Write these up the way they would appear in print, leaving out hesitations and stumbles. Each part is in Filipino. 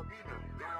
binangga.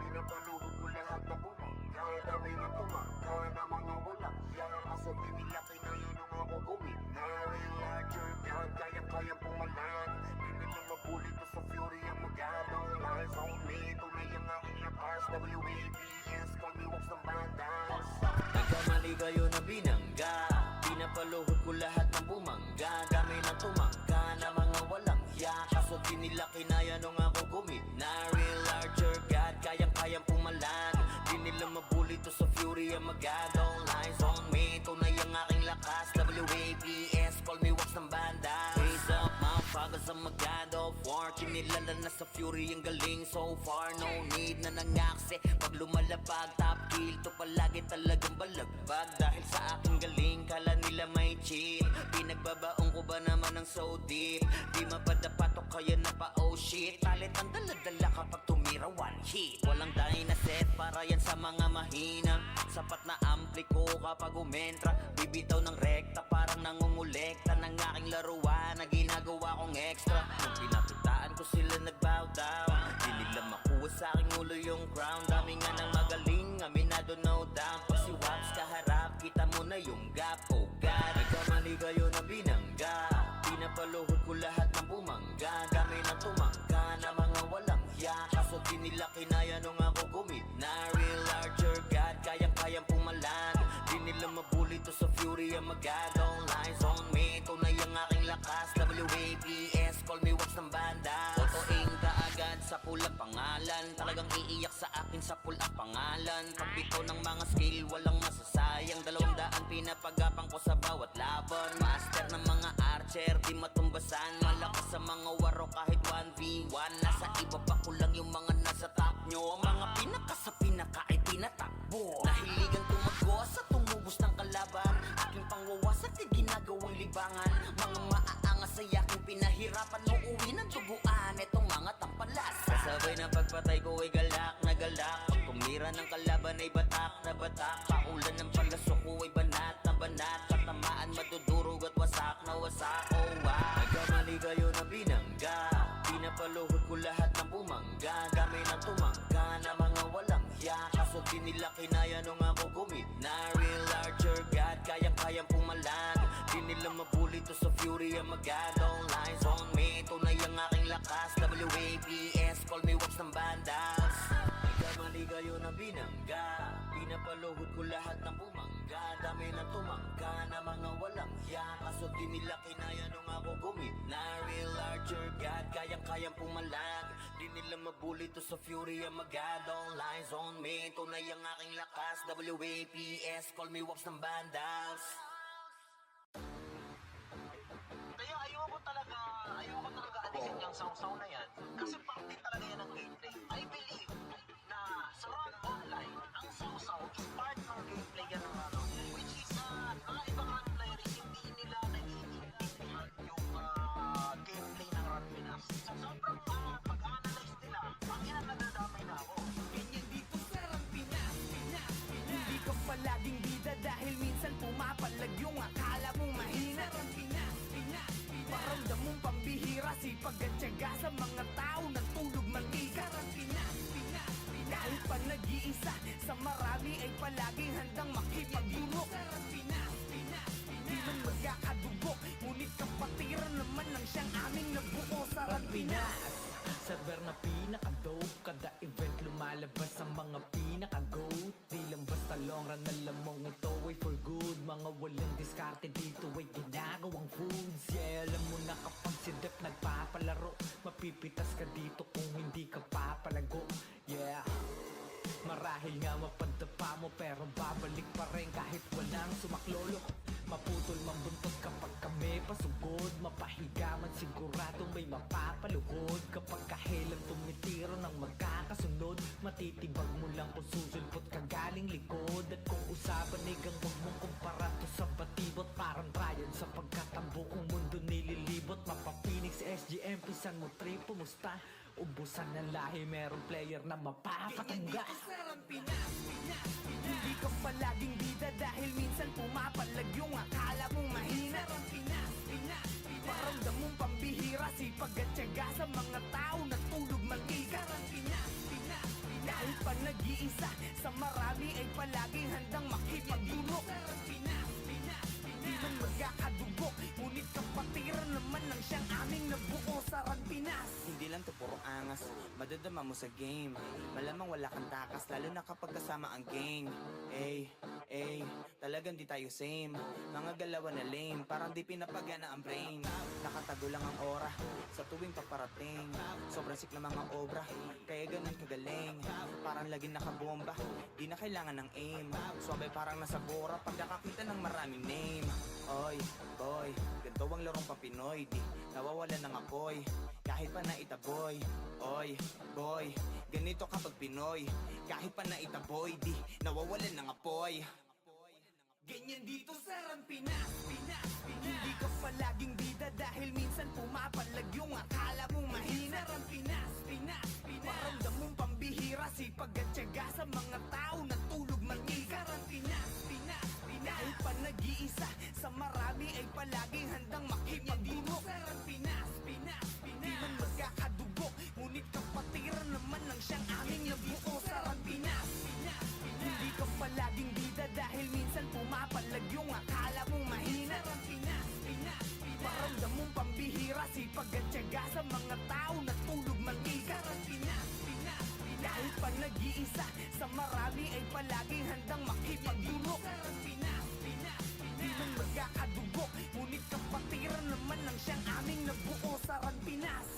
Pinapaluhod ko lahat na bumangga. Dami na tumangga na mga walang siya. Kaso di nila kinaya nung ako gumina. Real larger God, kayang-kayang pumalag. Di nila mabulit ko sa fury ang magadong lies on me. Tunay ang aking lakas. WABS, call me walks ng bandas. Nagkamali kayo na binangga. Pinapaluhod ko lahat ng bumangga. Dami na tumangga na mga walang hiya. Kaso di nila kinaya nung ako gumina. Real larger God, kayang-kayang pumalag. Di nila mabuli to sa fury ang magadong lies on me. Tunay ang aking lakas. WABS, call me wax ng banda. Raise up, motherfuckers ang magad of war. Kinilala na sa fury ang galing so far. No need na nangaksi. Pag lumalapag, top kill to palagi talagang balagbag. Dahil sa aking galing, kala nila may chill. Pinagbabaong ko ba naman ng so deep? Di mapadapat o kaya na pa oh shit. Talent ang daladala kapag tumira one hit. Walang dahi na set para yan sa mga mahina. Sapat na ampli ko kapag umentra. Bibitaw ng rekta parang nangungulekta ng aking laruan na ginagawa kong extra. Nung pinakitaan ko sila nagbow down. Di nila makuha sa aking ulo yung crown. Dami nga ng magaling, aminado no doubt. Pag si Waps kaharap, kita mo na yung gap. Oh God, nagkamali kayo na binangga. Pinapaluhod ko lahat ng bumangga. Dami na tumangga na mga walang hiya. Kaso di nila kinaya nung ako gumina. Real larger God, kayang-kayang pumalag. Di nila mabuli to sa fury ang magadong lies on me. Tunay ang aking lakas. WABS, call me wax ng banda. Totoing kaagad sa pulang pangalan. Talagang iiyak sa akin sa pulang pangalan. Pagbitaw ng mga skill, walang masasayang. 200 pinapagapang ko sa bawat laban. Master ng mga archer, di matumbasan. Malakas sa mga waro kahit 1v1. Nasa iba pa ko lang yung mga nasa top nyo. Mga pinaka sa pinaka ay tinatakbo. Nahiligang tumagos sa tumubos ng kalaban. Aking pangwawasak ay ginagawang libangan. Mga maaangas ay aking pinahirapan. Uuwi ng duguan itong mga tampalas. Kasabay na pagpatay ko ay galak na galak. Pag tumira ng kalaban ay batak na batak. Paulan ng palasok ko ay banat na banat. Katamaan madudurog at wasak na wasak. Oh wow, nagkamali kayo na binangga. Pinapaluhod ko lahat ng bumangga. Dami na tumangga na mga walang hiya. Kaso di nila kinaya nung ako gumina. Real larger God, kayang-kayang pumalag. Di nila mabuli to sa fury ang magadong lies on me. Tunay ang aking lakas. WABS, call me wax ng bandas. Nagkamali kayo na binangga. Pinapaluhod ko lahat ng bumangga. Dami na tumangga na mga walang hiya. Kaso di nila kinaya nung ako gumina. Real larger God, kayang-kayang pumalag. Di nila mabuli to sa fury ang magadong lies on me. Tunay ang aking lakas. WAPS, call me wax ng bandas. Kaya ayoko talaga alisin yung saw-saw na yan. Kasi parte talaga yan ng gameplay. I believe na sa run online, ang saw-saw is part ng gameplay yan ng ano. Which is, mga ibang run players, hindi nila naiintindihan yung gameplay ng run Pinas. So sobrang pag-analyze nila, ang ina nadadamay na ako. Ganyan dito sa Rang Pinas, Pinas, Pinas. Hindi ka palaging bida dahil minsan pumapalag yung akala mong mahina. Sa Rang Pinas, Pinas, Pinas. Paramdam mong pambihira, sipag at tiyaga sa mga tao nagtulog mag-ika. Sa Rang Pinas, Pinas, Pinas. Kahit pa nag-iisa, sa marami ay palaging handang makipagdurok. Sa Rang Pinas, Pinas, Pinas. Di man magkakadugo, ngunit kapatiran naman ng siyang aming nabuo. Sa Rang Pinas, server na pinaka-dope. Kada event lumalabas ang mga pinaka-goat. Di lang basta long run, alam mong ito ay for good. Mga walang diskarte dito ay ginagawang foods. Yeah, alam mo na kapag si Dep nagpapalaro, mapipitas ka dito kung hindi ka papalago. Yeah, marahil nga mapadapa mo pero babalik pa rin kahit walang sumaklolo. Maputol man buntot kapag kami pasugod. Mapahiga man siguradong may mapapaluhod. Kapag kahelang tumitiro ng magkakasunod, matitibag mo lang kung susulpot ka galing likod. At kung usapan ay gang huwag mong kumpara to sa batibot. Parang Ryan sapagkat ang buong mundo nililibot. Mapapinix SGM, pisan mo trip, pumusta? Ubusan ng lahi, merong player na mapapatangga. hindi ka palaging bida dahil minsan pumapalag yung akala mong mahina. Sa Rang Pinas, Pinas, Pinas. Paramdam mong pambihira, sipag at tiyaga sa mga tao nagtulog mag-ika. Sa Rang Pinas, Pinas. pa nag-iisa sa marami ay palaging handang makipagdulog. Di man magkakadugo, ngunit kapatiran naman ng siyang aming nabuo sa Pinas. Hindi lang to puro angas, madadama mo sa game. Malamang wala kang takas, lalo na kapag kasama ang gang. Talagang di tayo same. Mga galawan na lame, parang di pinapagana ang brain. Nakatago lang ang aura sa tuwing paparating. Sobrang sick na mga obra, kaya ganun kagaling. Parang laging nakabomba, di na kailangan ng aim. Suwabay parang nasa bora, pag nakakita ng maraming name. Oy, boy, ganito ang larong papinoy. Di nawawala ng apoy, kahit pa na itaboy. Oy, boy, ganito kapag Pinoy. Kahit pa na itaboy, di nawawalan ng apoy. Ganyan dito sa Pinas. Hindi ka palaging bida dahil minsan pumapalag yung akala mong mahina. Sa Pinas. Paramdam mong pambihira, sipag at tiyaga sa mga tao na tulog mag-isa. Pinas. Kahit pa nag-iisa sa marami ay palaging handang makipagdulog. Sa Pinas. Di man magkakadugo, ngunit kapatiran naman ng siyang aming nabuo. Sa Pinas. Hindi ka palaging bida dahil minsan pumapalag yung akala mong mahina. Sa Pinas. Paramdam mong pambihira, sipag at tiyaga sa mga tao na tulog mag-isa. Sa Pinas. Kahit pa nag-iisa sa marami ay palaging handang makipagdulog. Sa Pinas. Di man magkakadugo, ngunit kapatiran naman ng siyang aming nabuo. Sa Pinas.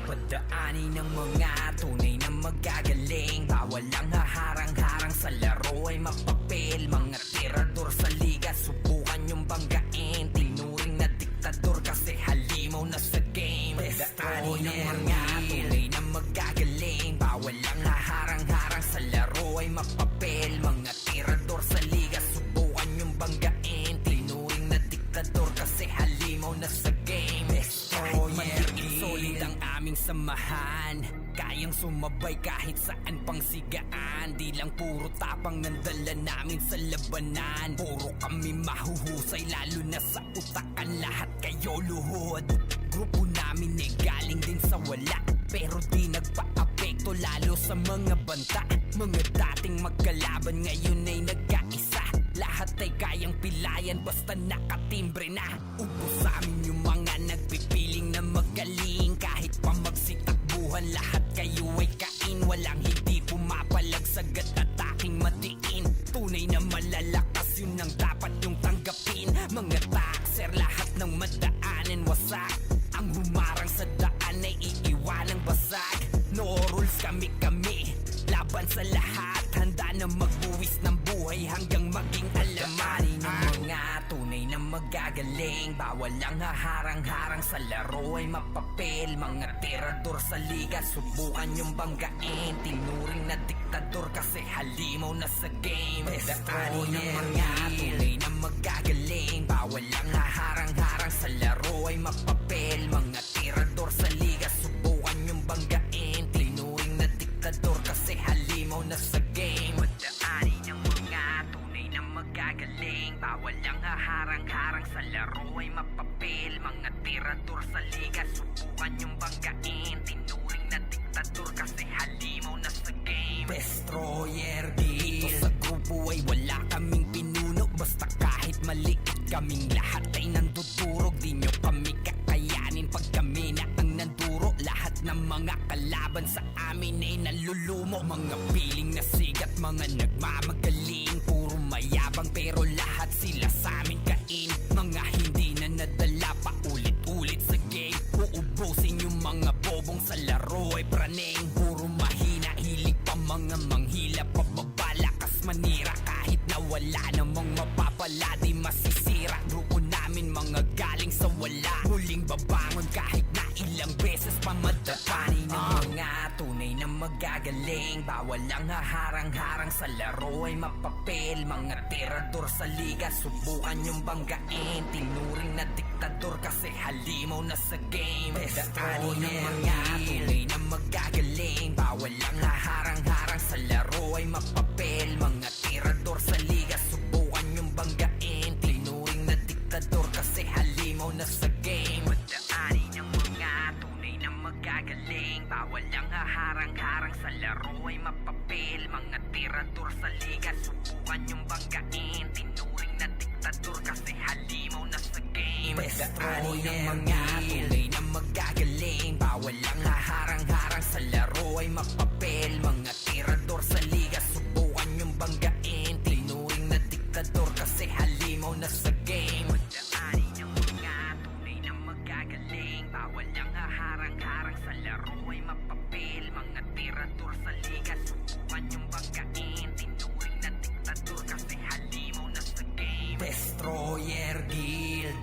Pagdaanin ng mga tunay na magagaling, bawal ang haharang-harang sa laro ay magpapil. Mga tirador sa liga, subukan yung banggain. Tinuring na diktador kasi halimaw na sa game. Pagdaanin ng mga tunay na magagaling, bawal ang haharang-harang sa laro ay magpapil. Mga tirador sa liga, subukan yung banggain. Tinuring na diktador kasi halimaw na sa game. Pagdaanin ng mga tunay na magagaling, bawal ang haharang-harang sa laro ay mapapel. Mga tirador sa liga, subukan yung banggain. Tinuring na diktador kasi halimaw na sa game. Kahit maliit solid ang aming samahan, kayang sumabay kahit saan pang sigaan. Di lang puro tapang nandala namin sa labanan, puro kami mahuhusay lalo na sa utakan. Lahat kayo luhod, grupo namin ay galing din sa wala, pero di nagpa-apekto lalo sa mga banta. Mga dating magkalaban ngayon ay nagkaisa, lahat ay kayang pilayan basta nakatimbre na. Ubos sa amin yung mga nagpipiling na magaling, kahit pa magsitakbuhan lahat kayo ay kain. Walang hindi pumapalag sagat at aking matiin. Tunay na malalakas, yun ang dapat yung tanggapin. Mga taxer, lahat ng madaanan wasak. Ang humarang sa daan ay iiwanang basag. No rules, kami-kami, laban sa lahat. Handa na magbuwis ng buhay hanggang maging alamanin. Ang mga tunay na magagaling, bawal ang haharang-harang sa laro ay mapapil. Mga tirador sa liga, subukan yung banggain. Tinuring na diktador kasi halimaw na sa game. Pagdaanin ng mga tunay na magagaling, bawal ang haharang-harang sa laro ay mapapil. Mga tirador sa liga, subukan yung banggain. Tinuring na diktador kasi halimaw na sa game. Pagdaanin ng mga tunay na magagaling, bawal ang haharang-harang sa laro ay mapapil. Mga tirador sa liga, subukan yung banggain. Tinuring na diktador kasi halimaw na sa game. Destroyer dito sa grupo ay wala kaming pinuno, basta kahit maliit kaming lahat ay nandudurog. Di nyo kami kakayanin pag kami na ang nanduro. Lahat ng mga kalaban sa amin ay nalulumo. Mga piling na sigat, mga nagmamagaling, puro mayabang pero lahat sila sa amin kain. Mga hindi na nadala pa ulit-ulit sa game, uubusin yung mga bobong sa laro ay praneng. Puro mahina, hilig pa mga manghila, pababalakas manira. Kahit na wala namang mapapala, di masisira. Grupo namin namin mga galing sa wala. Muling babangon kahit na ilang beses pa madapani ng mga tunay na magagaling. Bawal ang haharang-harang sa laro ay mapapel. Mga tirador sa liga, subukan yung banggain. Tinuring na diktador kasi halimaw na sa game. Daanin ng mga tunay na magagaling. Bawal ang haharang-harang sa laro ay mapapel. Mga tirador sa liga, subukan yung banggain. Tinuring na diktador kasi halimaw na sa game. Daanin ng mga tunay na magagaling. Bawal ang haharang-harang sa laro ay mapapel. Mga tirador sa liga, subukan yung banggain. Tinuring na diktador kasi halimaw na sa game. Daanin ng mga tunay na magagaling. Bawal ang haharang-harang sa laro ay mapapel. Mga tirador sa liga, subukan yung banggain. Tinuring na diktador kasi halimaw na sa game. Daanin ng mga tunay na magagaling. Bawal ang haharang-harang sa laro ay mapapel. Mga tirador sa liga, subukan yung banggain. Tinuring na diktador kasi halimaw na sa game. Destroyer Guild.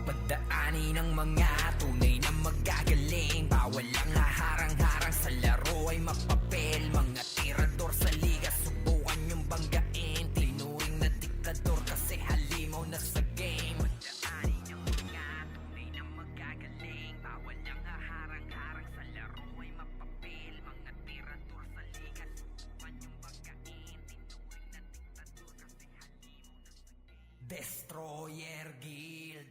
Pagdaanin ng mga tunay na magagaling. Bawal ang haharang-harang sa laro ay mapapel. Mga tirador sa liga, subukan yung banggain. Tinuring na diktador kasi halimaw na sa game. Pagdaanin ng mga tunay na magagaling. Bawal ang haharang-harang sa laro ay mapapel. Mga tirador sa liga, subukan yung banggain. Tinuring na diktador kasi halimaw na sa game. Destroyer Guild.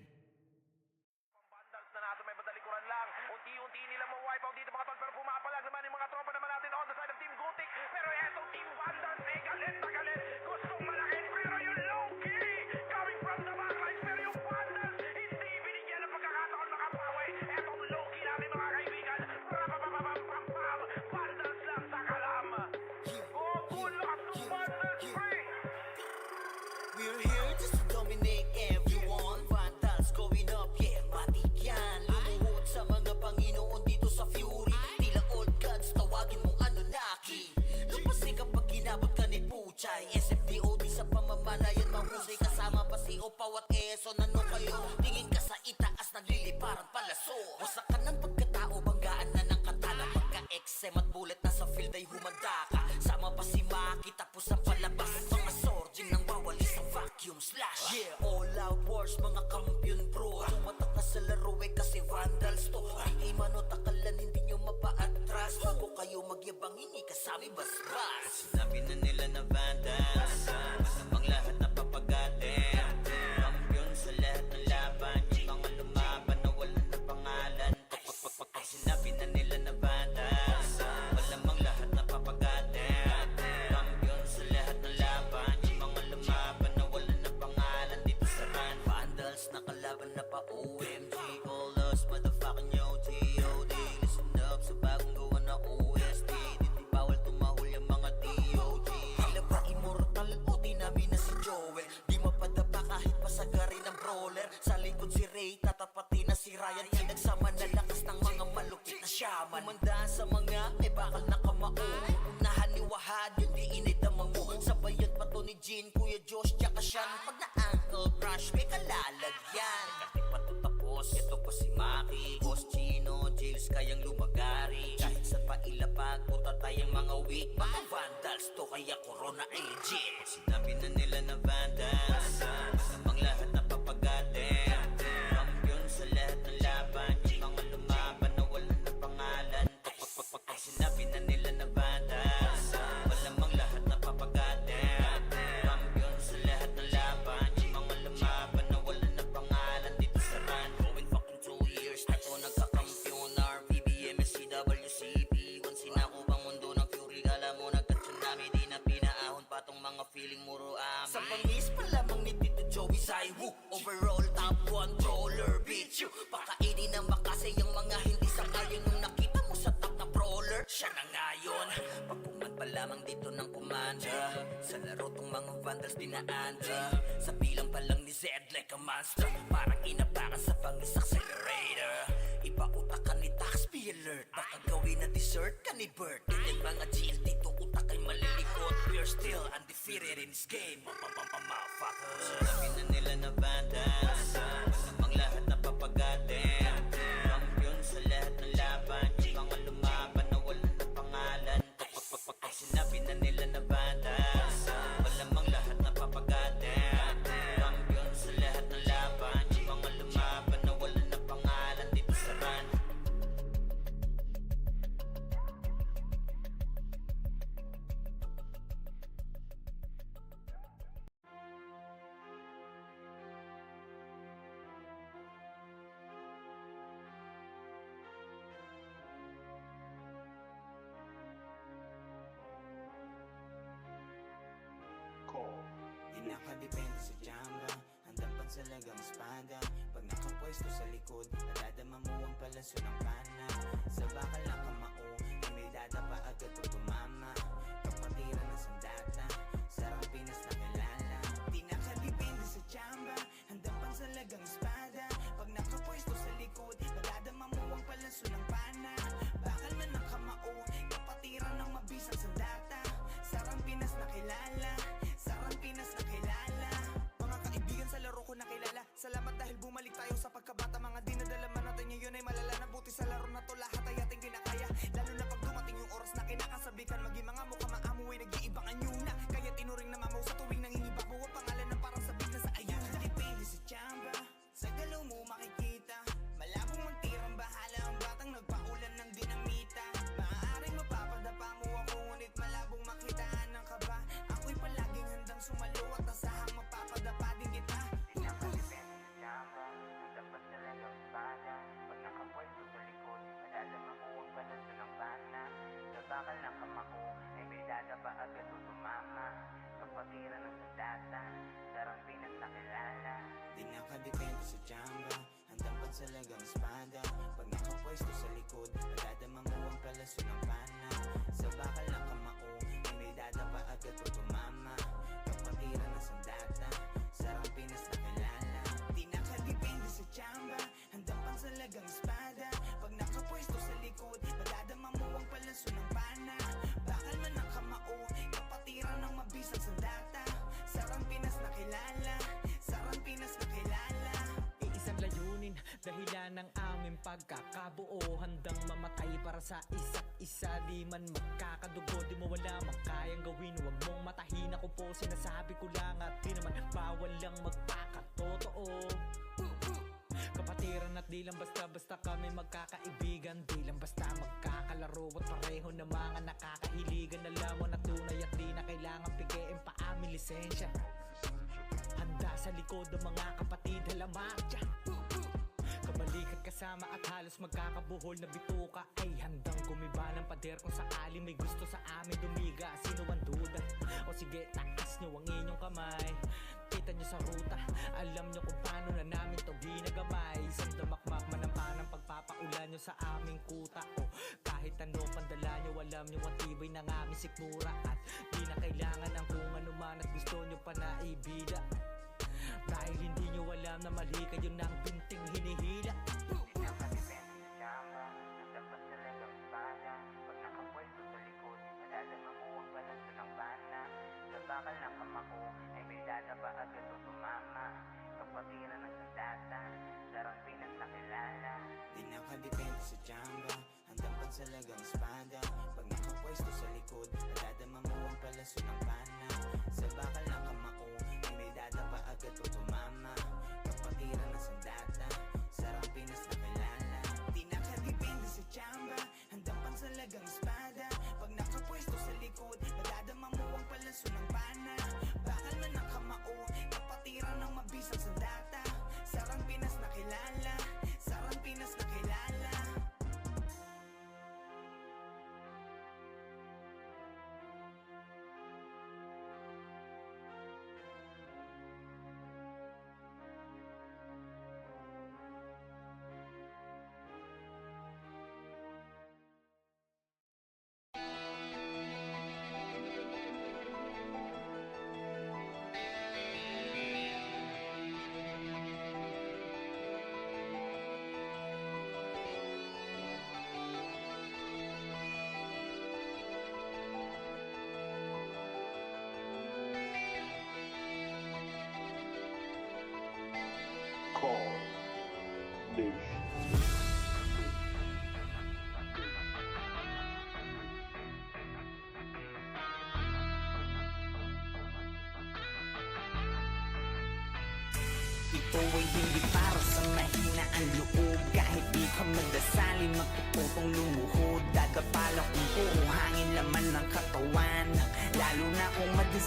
Vandals na natin, may badalikuran lang. Unti-unti nila ma-wipe out dito mga tol, pero pumapalag naman yung mga tropa naman natin on the side of Team Gothic. Pero etong Team Vandals ay galit na galit. Gustong malakin, pero yung low-key coming from the backlines. Pero yung Vandals hindi binigyan ng pagkakataon makapawi. Etong low-key natin mga kaibigan. Rapapapapam-pam-pam. Vandals lang sa kalam. Oh, good luck to Vandals free. We're here just to dominate everyone. Vandals going up, yeah, matik yan. Lumuhod sa mga Panginoon dito sa Fury. Tila old gods, tawagin mong Anunnaki. Lupasi kapag ginabot ka ni Puchay. SFDOD sa pamamalayan, mahusay kasama pa si Opaw at Eson. Ano kayo? Tingin ka sa itaas, nagliliparan palaso. Wasak ka ng pagkatao, banggaan na ng katana. Pagka-XM at bullet na sa field ay humanda ka. Sama pa si Maki, tapos ang palabas. Mga sorging nang wawali sa vacuum slash. Yeah, all out wars, mga kampiyon bro. Tumatak na sa laro eh kasi Vandals to. Ay mano takalan, hindi nyo mapa-atras. Bago kayo magyabang, hindi kasami bas-bas. Sinabi na nila na Vandals, masamang lahat na papagatin. Kampiyon sa lahat ng laban, yung mga lumaban na wala na pangalan. Pag sinabi na nila na Vandals, malamang lahat na papagatin. Kampiyon sa lahat ng laban, yung mga lumaban na wala na pangalan dito sa run. Vandals na kalaban na pa OMG, all us motherfucking yo G.O.D. Listen up sa bagong gawa na OST. Dito bawal tumahol yung mga D.O.G. Tila ba immortal o dinami na si Joel? Di mapadapa kahit pasagarin ng brawler. Sa likod si Ray, tatapatin na si Ryan. Nagsama na lakas ng mga malupit na shaman. Umandaan sa mga may bakal na kamao. Unahan ni Wahad, yun di inidamang mo. Sabayan pa to ni Jean, Kuya Josh, tsaka Sean. Pag na-ankle crush, may kalalagyan. Kasi pa to tapos, ito pa si Maki, Boss Chino, Jails kayang lumagari. Kahit saan pa ilapag, puta tayong mga weak. Mga Vandals to, kaya Corona agent. Sinabi na nila na Vandals, masamang lahat na papagatin. Kampiyon sa lahat ng laban, yung mga lumaban na wala na pangalan. Pag sinabi na nila na Vandals, malamang lahat na papagatin. Kampiyon sa lahat ng laban, yung mga lumaban na wala na pangalan dito sa run. Going fucking 2 years na to nagkakampiyon. RVBM, SCWCP. Once sinako bang mundo ng Fury, kala mo nagka-tsunami. Di na pinaahon pa tong mga feeling muro amin. Sa pangis pa lamang ni Tito Joey Zaiwu. Overall top 1 brawler, bitch you. Pakainin ng makasay yung mga hindi sangayon. Nung nakita mo sa top na brawler, siya na ngayon. Pagkuman pa lamang dito ng kumanda. Sa laro tong mga Vandals dinaanda. Sa bilang pa lang ni Zed like a monster. Parang inapakan sa pangis accelerator. Iba utakan ni tax, be alert. Baka gawin na dessert ka ni Bert. Ganyan mga GL dito, utak ay malilikot. We're still undefeated in this game. Motherfuckers. Sinabi na nila na bandas, malamang lahat na papagatin. Kampiyon sa lahat ng laban, yung mga lumaban na wala na pangalan. Pag sinabi na nila na bandas, malamang lahat na papagatin. Kampiyon sa lahat ng laban, yung mga lumaban na wala na pangalan dito sa run. Di nakadepende sa jamba, handang pansalagang espada. Pag nakapwesto sa likod, nadadama mo ang palaso ng pana. Sa bakal na kamao, ay may dadapa agad o tumama. Kapatiran ng sandata, sarang Pinas na kilala. Di nakadepende sa jamba, handang pansalagang espada. Pag nakapwesto sa likod, nadadama mo ang palaso ng pana. Bakal man ng kamao, kapatiran ng mabisang sandata. Sarang Pinas na kilala, sarang Pinas na kilala. Mga kaibigan sa laro ko nakilala, salamat dahil bumalik tayo sa pagkabata. Mga dinadalaman natin ngayon ay malala na. Buti sa laro na to lahat ay ating kinakaya. Lalo na pag dumating yung oras na kinakasabikan, maging mga mukha maamu ay nag-iibang anyo na. Kaya tinuring na mamaw sa tuwing nangingibabaw ang pangalan ng parang sabik na sa ayun. Depende sa tsamba, sa galaw mo makikita. Malabong magtirang bahala ang batang nagpaulan ng dinamita. Maaaring mapapadapa mo ako, ngunit malabong makitaan ng kaba. Ako'y palaging handang sumalo at asahang mapapadapa din kita. Nakadepende sa tsamba, dapat talagang espada. Pag nakapwesto sa likod, madadama mo ang palaso ng bana. Sa bakal ng kamako, ay may dadapa agad o tumama. Kapatiran ng sandata, sarang Pinas na kilala. Di nakadepende sa tsamba, handang pansalagang espada. Pag nakapwesto sa likod, madadama mo ang palaso ng bana. Sa bakal ng kamao, ay may dadapa agad o tumama. Kapatiran ng sandata, sarang Pinas na kilala. Di nakadepende sa tsamba, handang pansalagang espada. Pag nakapwesto sa likod, madadama mo ang palaso ng bana. Bakal man ng kamao, kapatiran ng mabisang sandata. Sarang Pinas na kilala, sarang Pinas na kilala. Iisang layunin, dahilan ng aming pagkakabuo. Handang mamatay para sa isa't isa. Di man magkakadugo, di mo wala makayang gawin. Huwag mong matahin ako po, sinasabi ko lang. At di naman bawal lang magpakatotoo. Kapatiran at di lang basta-basta kami magkakaibigan. Di lang basta magkakalaro at pareho na mga nakakahiligan. Alam mo na tunay at di na kailangan pikein pa aming lisensya. Handa sa likod ang mga kapatid, halamak dyan. Kabalikat kasama at halos magkakabuhol na bituka. Ay handang gumiba ng pader kung sakali may gusto sa amin dumiga. Sino ang duda? O sige, taas nyo ang inyong kamay. Kita nyo sa ruta, alam nyo kung paano na namin to ginagamay. Isang damakmak man ang panang pagpapaulan nyo sa aming kuta. O kahit ano pandala nyo, alam nyo ang tibay ng aming sikmura. At di na kailangan ng kung ano man at gusto nyo pa na ibida. Dahil hindi nyo alam na mali kayo ng binting hinihila. Nakadepende sa tsamba, dapat talagang espada. Pag nakapwesto sa likod, madadama mo ang palaso ng bana. Sa bakal ng kamako, ay may dadapa agad o tumama. Kapatiran ng sandata, sarang Pinas na kilala. Di nakadepende sa tsamba, handang pansalagang espada. Pag nakapwesto sa likod, madadama mo ang palaso ng bana. Sa bakal ng kamao, ay may dadapa agad o tumama. Kapatiran ng sandata, sarang Pinas na kilala. Di nakadepende sa tsamba, handang pansalagang espada. Pag nakapwesto sa likod, madadama mo ang palaso ng bana. Bakal man ng kamao, kapatiran ng mabisang sandata. Sarang Pinas na kilala, sarang Pinas na kilala.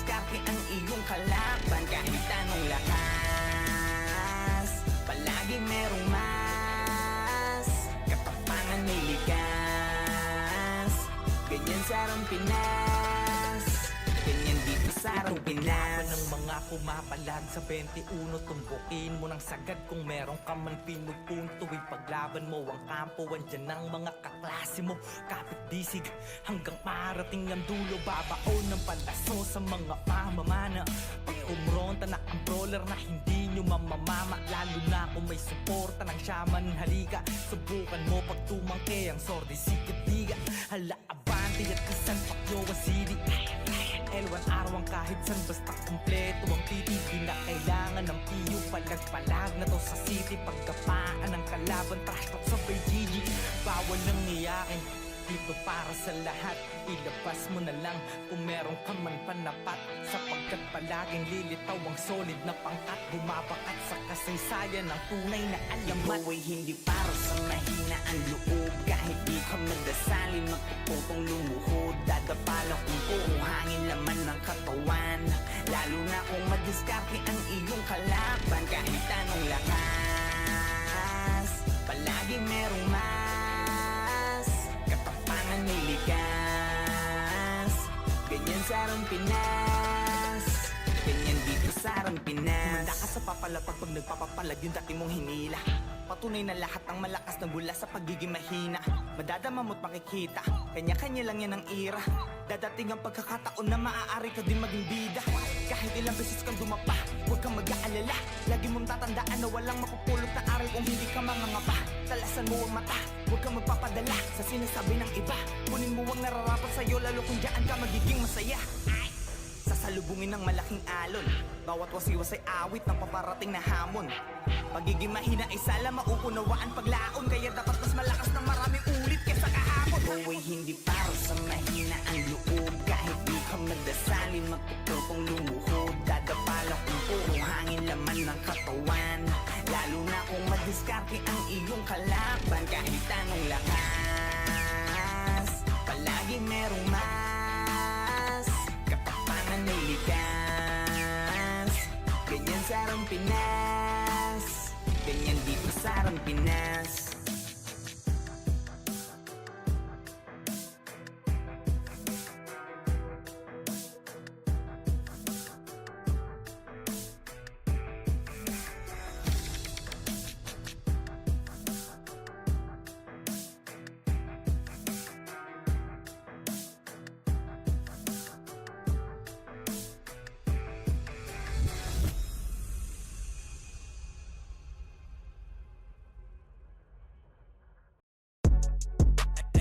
madiskarte ang iyong kalaban. Kahit anong lakas, palaging merong mas katapangan may likas. Ganyan sa Arang Pinas, ganyan dito sa Arang Pinas. ng mga pumapalag sa 21, tumbukin mo ng sagad kung meron ka man pinupunto. Ipaglaban mo ang kampo, andyan ang mga kaklase mo. Kapit disig hanggang parating ang dulo, babaon ng palaso sa mga pamamana. Pag kumronta na ang brawler na hindi nyo mamamama, lalo na kung may suporta ng shaman, halika. Subukan mo pag tumangke ang sordi, sigat-biga. Hala, abante at kasan pakyo wasili. L1 araw ang kahit san, basta kumpleto ang titi. Di na kailangan ng piyo, palag-palag na to sa city. Pagkapaan ng kalaban, trash talk sabay GG. Bawal nang iyakin, dito para sa lahat. Ilabas mo na lang kung meron ka man panapat, sapagkat palaging lilitaw ang solid na pangkat. Bumabakat sa kasaysayan ng tunay na alamat. Buhay hindi para sa mahina ang loob. Kahit di ka magdasali, magpuputong lumuhod. Dadapala kung puro hangin laman ng katawan, lalo na kung madiskarte ang iyong kalaban. Kahit anong lakas, palaging merong mas katapangan may likas. Ganyan sa Arang Pinas, ganyan dito sa Arang Pinas. Kumanda ka sa papalapag pag nagpapapalag yung dati mong hinila. Patunay na lahat ng malakas na gula sa pagiging mahina. Madadama mo't makikita, kanya-kanya lang yan ang ira. Dadating ang pagkakataon na maaari ka din maging bida. Kahit ilang beses kang dumapa, huwag kang mag-aalala. Lagi mong tatandaan na walang mapupulot na aral kung hindi ka mangangapa. Talasan mo ang mata, huwag kang magpapadala sa sinasabi ng iba. Kunin mo ang nararapat sa'yo, lalo kung dyan ka magiging masaya. Sasalubungin ng malaking alon, bawat wasiwasay awit ng paparating na hamon. Pagiging mahina ay sala mauunawaan paglaon, kaya dapat mas malakas na maraming ulit kaysa kahapon. Buhay hindi para sa mahina ang loob. Kahit di ka magdasali, magpuputong lumuhod. Dadapala kung puro hangin laman ng katawan, lalo na kung madiskarte ang iyong kalaban. Kahit anong lakas, palaging merong mas katapangan may likas. Ganyan sa Arang Pinas, ganyan dito sa Arang Pinas.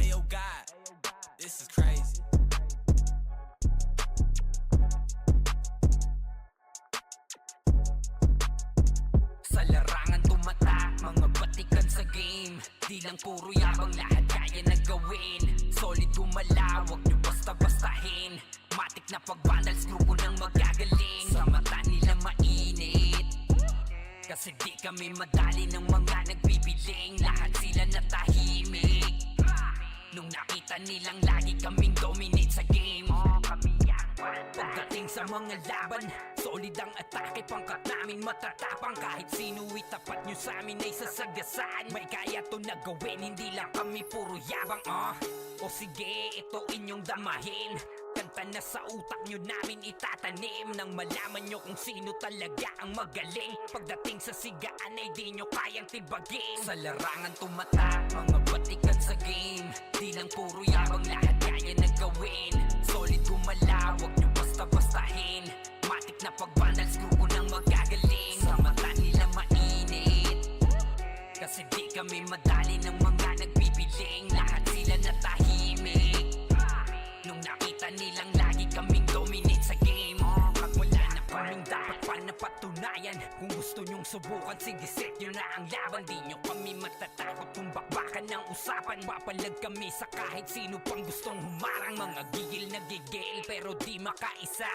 Ayo God, this is crazy. Sa larangan tumatak, mga batikan sa game. Di lang puro yabang, lahat kaya na gawin. Solid gumalaw, wag nyo basta-bastahin. Matik na pagbandals, grupo ng magagaling. Sa mata nila mainit, kasi di kami madali ng mga nagbibiling. Lahat sila natahimik nung nakita nilang lagi kaming dominate sa game. Pagdating sa mga laban, solid ang atake, pangkat namin matatapang. Kahit sino itapat nyo sa amin ay sasagasaan. May kaya to na gawin, hindi lang kami puro yabang. O sige, ito inyong damahin. Kanta na sa utak nyo namin itatanim, nang malaman nyo kung sino talaga ang magaling. Pagdating sa sigaan ay di nyo kayang tibagin. Sa larangan tumatak, mga batikan sa game. Di lang puro yabang, lahat kaya na gawin. Solid gumalaw, wag nyo basta-bastahin. Matik na pagbandals, grupo ng magagaling. Sa mata nila mainit, kasi di kami madali ng mga nagbibiling. Lahat sila natahimik nung nakita nilang lagi kaming dominate sa game. Wala na kaming dapat pa napatunayan. Kung gusto nyong subukan, sige set nyo na ang laban. Di nyo kami matatakot kung bakbakan ng usapan. Papalag kami sa kahit sino pang gustong humarang. Mga gigil na gigil pero di makaisa.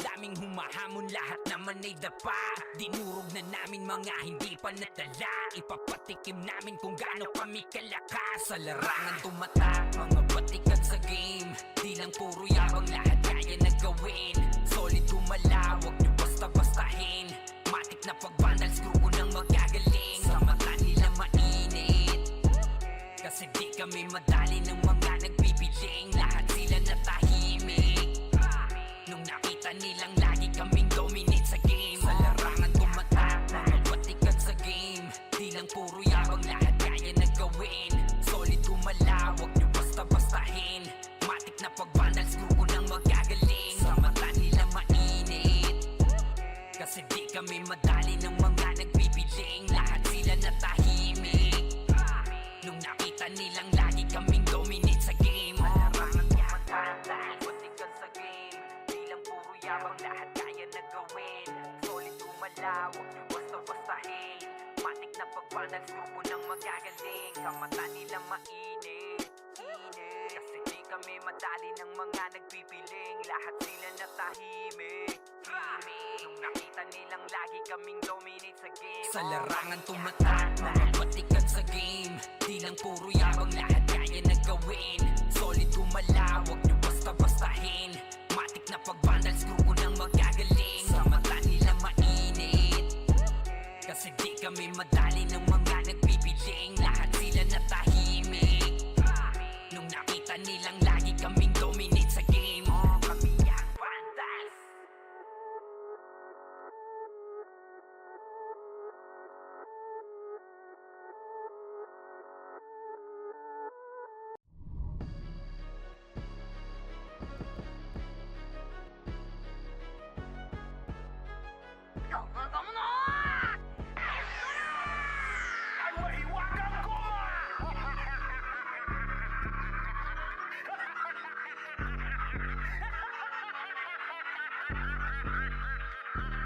Daming humahamon, lahat naman ay dapa. Dinurog na namin mga hindi pa natala. Ipapatikim namin kung gaano kami kalakas. Sa larangan tumatak, mga batikan sa game. Di lang puro yabang, lahat kaya na gawin. Solid tumala, wag nyo basta-bastahin. Matik na pag-vandals, grupo nang magagaling. Sa mata nila mainit, kasi di kami madali ng mga nagbibiling. Lahat sila natahimik nung nakita nilang lagi kaming dominate sa game. Sa larangan tumatak, mga batikan sa game. Di lang puro yabang, lahat kaya na gawin. Solid tumala, wag nyo basta-bastahin. Matik na pag-vandals, grupo nang magagaling. Sa mata nila mainit, kasi di kami madali ng mga nagbibiling. Lahat sila natahimik nung nakita nilang lagi kaming dominate sa game. Malarangan tumatanda, batikan sa game. Di lang puro yabang, lahat kaya na gawin. Solid tumala, wag nyo basta-bastahin. Matik na pag-vandals, grupo nang magagaling. Sa mata nila mainit, kasi di kami madali ng mga nagpipiling. Lahat sila natahimik, nung nakita nilang lagi kaming dominate sa game. Sa larangan tumatak, mga batikan sa game. Di lang puro yabang, lahat kaya na gawin. Solid tumala, wag nyo basta-bastahin. Matik na pag-vandals, grupo nang magagaling. Sa mata nila mainit, kasi di kami madali ng mga nagpipiling. Lahat sila natahimik nung nakita nilang lagi kaming dominate sa game. Kami ang vandals.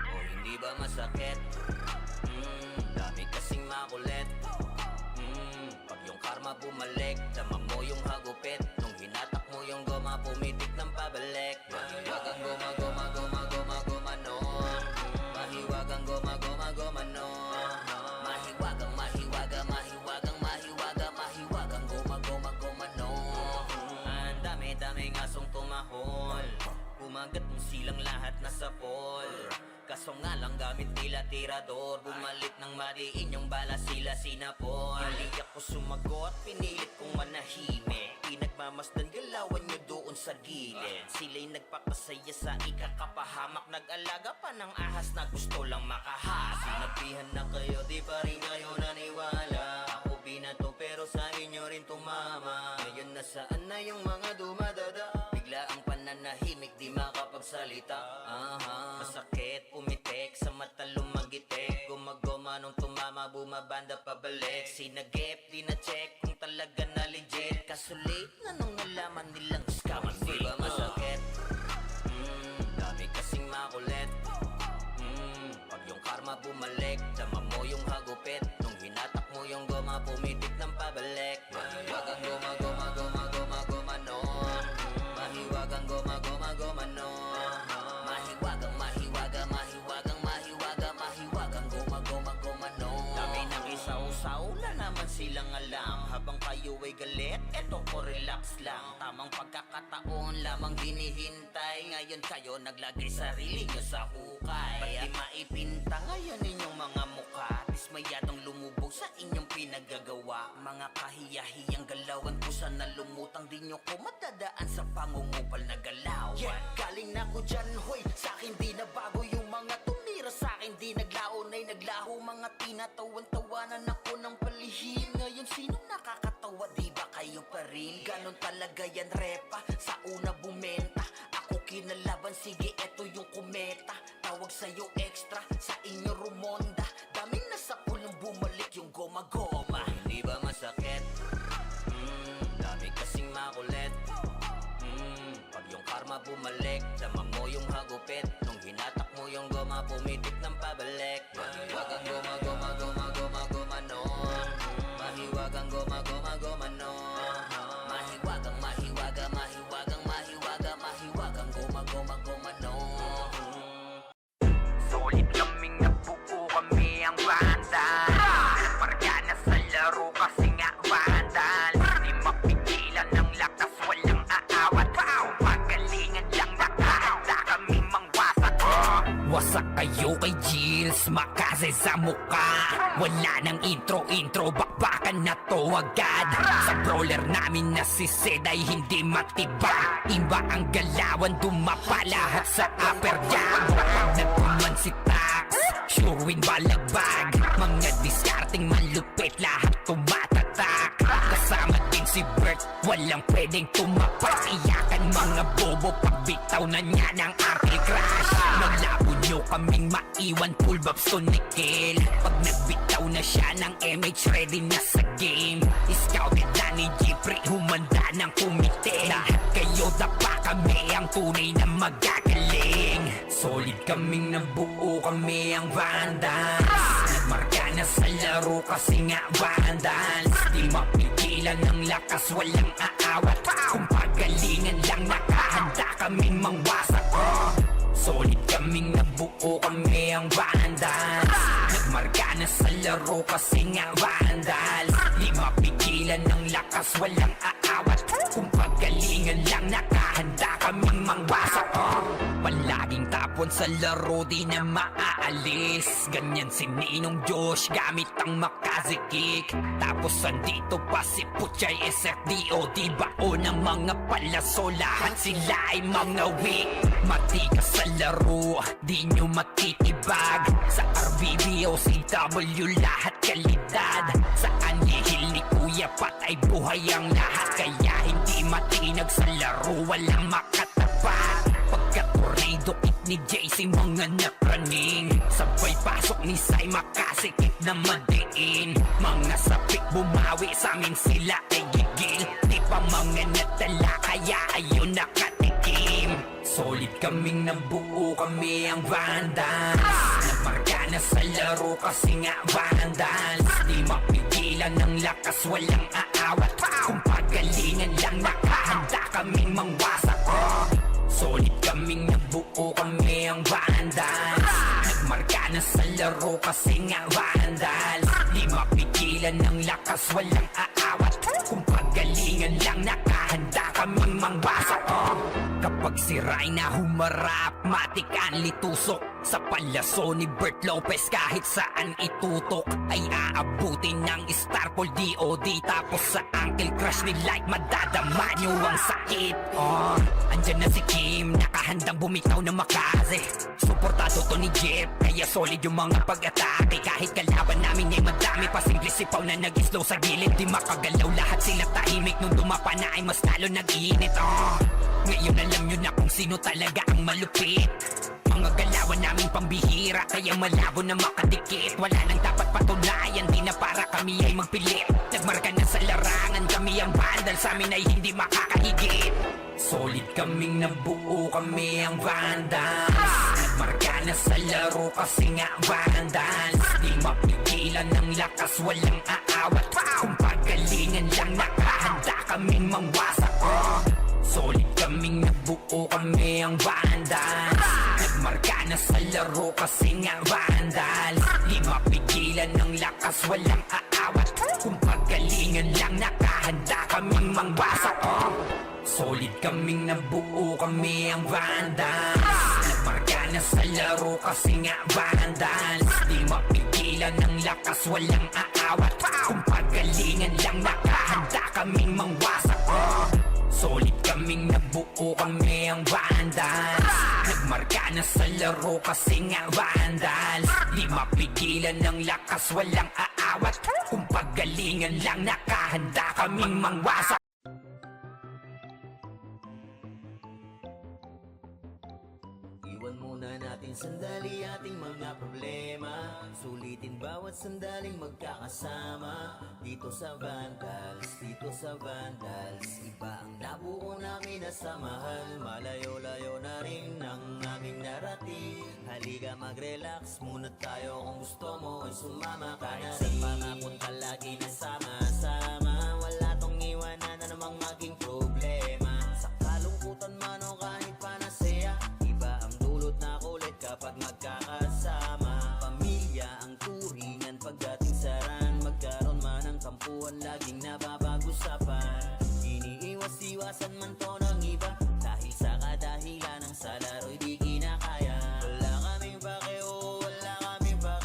O hindi ba masakit? Dami kasing makulit. Pag yung karma bumalik, dama mo yung hagupit. Nung hinatak mo yung goma, pumitik ng pabalik. Mahiwagang goma, goma, goma, goma, goma nun. Mahiwagang goma, goma, goma nun. Mahiwagang, mahiwaga, mahiwagang, mahiwaga, mahiwagang goma, goma, goma nun. Ang dami-dami ngasong tumahol. Kumagat mo silang lahat nasa poll. Kaso nga lang gamit nila tirador. Bumalik ng madiin yung bala sila sinapol. Hindi ako sumagot, pinilit kong manahimik. Pinagmamasdan galawan nyo doon sa gilid. Sila'y nagpapasaya sa ikakapahamak. Nag-alaga pa ng ahas na gusto lang makahas. Sinabihan na kayo, di pa rin kayo naniwala. Ako binato pero sa inyo rin tumama. Ngayon nasaan na yung mga dumadada? Bigla ang pananahimik, di makapagsalita. Masakit, pumitik, sa mata lumagitik. Gumagoma nung tumama, bumabanda pabalik. Sinagip, di na-check kung talaga na legit. Kaso late na nung nalaman nilang scam. Di ba masakit? Dami kasing makulit. Pag yung karma bumalik, dama mo yung hagupit. Nung hinatak mo yung goma, pumitik ng pabalik. Mahiwagang goma, goma, goma, goma, goma nun. Mahiwagang goma, goma, goma nun. Mahiwagang, mahiwaga, mahiwagang, mahiwaga, mahiwagang goma, goma, goma nun. Dami nang isaw-saw na naman silang alam. Habang kayo ay galit, eto ko relax lang. Tamang pagkakataon lamang hinihintay. Ngayon kayo naglagay sarili nyo sa hukay. Ba't di maipinta ngayon inyong mga mukha? Dismayadong lumubog sa inyong pinagagawa. Mga kahiyahiyang galawan ko sana lumutang. Di nyo ko madadaan sa pangungupal na galawan. Yeah, galing na ko dyan, hoy. Sa'kin di na bago yung mga tumira sa'kin. Di naglaon ay naglaho. Mga tinatawan-tawanan ako ng palihim. Ngayon sino nakakatawa? Di ba kayo pa rin? Ganon talaga yan repa. Sa una bumenta, ako kinalaban. Sige eto yung kometa. Tawag sa'yo extra, sa inyo rumonda. Daming nasa pulong bumalik yung goma-goma. Hindi ba masakit? Dami kasing makulit. Pag yung karma bumalik, dama mo yung hagupit. Nung hinatak mo yung goma, pumitik ng pabalik. Mahiwagang goma, goma, goma, goma, goma nun. Mahiwagang goma, goma, goma nun. Mahiwagang, mahiwaga, mahiwagang, mahiwaga, mahiwagang goma, goma, goma nun. Solid kaming nabuo, kami ang vandal. Parga na sa laro kasi nga vandal. Di mapigilan ng lakas, walang aawat. Pagalingan lang nakahanda kami mang Boss Makaze sa muka. Wala nang intro, bakbakan na to agad. Sa brawler namin na si Sid ay hindi matibag. Iba ang galawan, dumapa lahat sa upper jab. Nagkuman si Tax, sure win balagbag. Mga diskarting malupit, lahat tumatatak. Kasama din si Bert, walang pwedeng tumapas. Iyakan mga bobo, pagbitaw na niya ng Uncle Crash. Naglabo nyo kaming maiwan, full babs to Nickel. Pag nagbitaw na siya ng MH, ready na sa game. Scouted na ni Jeffrey, humanda ng kumite. Lahat kayo dapa kami, ang tunay na magagaling. Solid kaming nabuo, kami ang Vandals. Nagmarka na sa laro kasi nga Vandals. Di mapigilan ng lakas, walang aawat. Kung pagalingan lang, nakahanda kaming mangwasak. Solid kaming nabuo, kami ang Vandals. Nagmarka na sa laro kasi nga Vandals. Di mapigilan ng lakas, walang aawat. Kung pagalingan lang, nakahanda kaming mangwasak. Palaging tapon sa laro, di na maaalis. Ganyan si Ninong Josh, gamit ang Makaze kick. Tapos andito pa si Puchay SFDO. Di bao ng mga palaso, lahat sila ay mga weak. Matikas sa laro, di nyo matitibag. Sa RBBO, CW, lahat kalidad. Sa anihil ni Kuya Pat ay buhay ang lahat. Kaya hindi matinag sa laro, walang makatapat. Pagka-tornado kick ni JC, mga napraning. Sabay pasok ni Sai, Makaze kick na madiin. Mga sapik bumawi, sa amin sila ay gigil. Di pa mga natala, kaya ayun nakatikim. Solid kaming nabuo, kami ang Vandals. Nagmarka na sa laro kasi nga Vandals. Di mapigilan ng lakas, walang aawat. Kung pagalingan lang, nakahanda kaming mangwasak. Solid kaming nabuo, kami ang Vandals. Nagmarka na sa laro kasi nga Vandals. Di mapigilan ng lakas, walang aawat. Kung pagalingan lang, nakahanda kaming mangwasak. Kapag si Rai na humarap, matik ang litusok. Sa palaso ni Bert Lopez, kahit saan itutok ay aabutin ng Starpol DOD. Tapos sa Uncle Crush ni Light, madadama nyo ang sakit. Andyan na si Kim, nakahandang bumitaw ng Makaze. Suportado to ni Jeff, kaya solid yung mga pag-atake. Kahit kalaban namin ay madami, pasimple sipaw na nag-slow sa gilid. Di makagalaw, lahat sila tahimik. Nung dumapa na ay mas lalo nag-iinit. Ngayon alam nyo na kung sino talaga ang malupit. Mga galawan naming pambihira, kaya malabo na makadikit. Wala nang dapat patunayan, di na para kami ay magpilit. Nagmarka na sa larangan, kami ang Vandals, sa amin ay hindi makakahigit. Solid kaming nabuo, kami ang Vandals. Nagmarka na sa laro kasi nga Vandals. Di mapigilan ng lakas, walang aawat. Kung pagalingan lang, nakahanda kaming mangwasak. Solid kaming nabuo, kami ang Vandals. Nagmarka na sa laro kasi nga Vandals. Di mapigilan ng lakas, walang aawat. Kung pagalingan lang, nakahanda kaming mangwasak. Solid kaming nabuo, kami ang Vandals. Nagmarka na sa laro kasi nga Vandals. Di mapigilan ng lakas, walang aawat. Kung pagalingan lang, nakahanda kaming mangwasak. Solid kaming nabuo, kami ang Vandals. Nagmarka na sa laro kasi nga Vandals. Di mapigilan ng lakas, walang aawat. Kung pagalingan lang, nakahanda kaming mangwasak. Iwan muna natin sandali ating mga problema. Sulitin bawat sandaling magkakasama. Dito sa Vandals, dito sa Vandals. Iba ang nabuo namin na samahan. Malayo-layo na rin ang aming narating. Halika mag-relax muna tayo, kung gusto mo ay sumama ka na rin. Sa pangapunta lagi na sama-sama. Wala tong iwanan na namang maging problema. Sa kalungkutan man o kahit panasaya, iba ang dulot na kulit kapag magkakasama. Pamilya ang turingan pagdating sa ran. Magkaroon man ng tampuhan, laging napapag-usapan. Iniiwas-iwasan man to ng iba, dahil sa kadahilan ng sa laro'y di kinakaya. Wala kaming pake, wala kaming pake.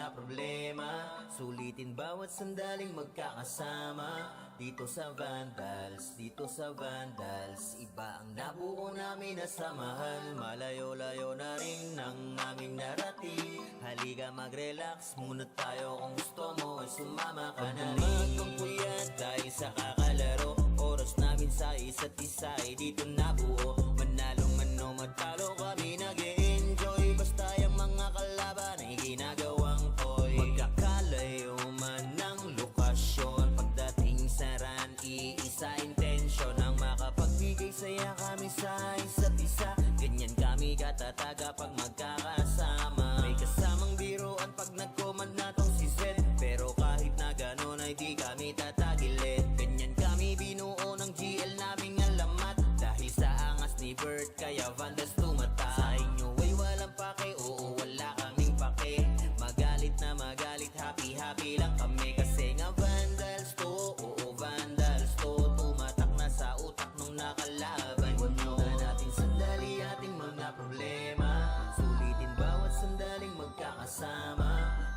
mga problema. Sulitin bawat sandaling magkakasama. Dito sa Vandals, dito sa Vandals, iba ang nabuo namin na samahan. Malayo-layo na rin ang aming narating. Halika mag-relax muna tayo, kung gusto mo ay sumama ka na rin. Magtungkuyan dahil sa kakalaro, oras namin sa isa't isa ay dito nabuo. Manalo man o matalo kami nag-e-enjoy, basta yung mga kalaban ay ginagawang toy. Magkakalayo man ng lokasyon, pagdating sa run, iisa intensyon ang makapagbigay saya kami sa isa't isa. Ganyan kami katataga pag magkakasama. May kasamang biruan pag nag-command na tong si Zed, pero kahit na ganon ay di kami tatagilit. Ganyan kami binuo ng GL naming alamat, dahil sa angas ni Bert kaya Vandals tumata. Sa inyo ay walang pake, oo wala kaming pake. Magalit na magalit, happy lang kami. Kasi nga Vandals to, oo Vandals to. Tumatak na sa utak nung nakalaban nyo. Natin sandali ating mga problema. Sulitin bawat sandaling magkakasama.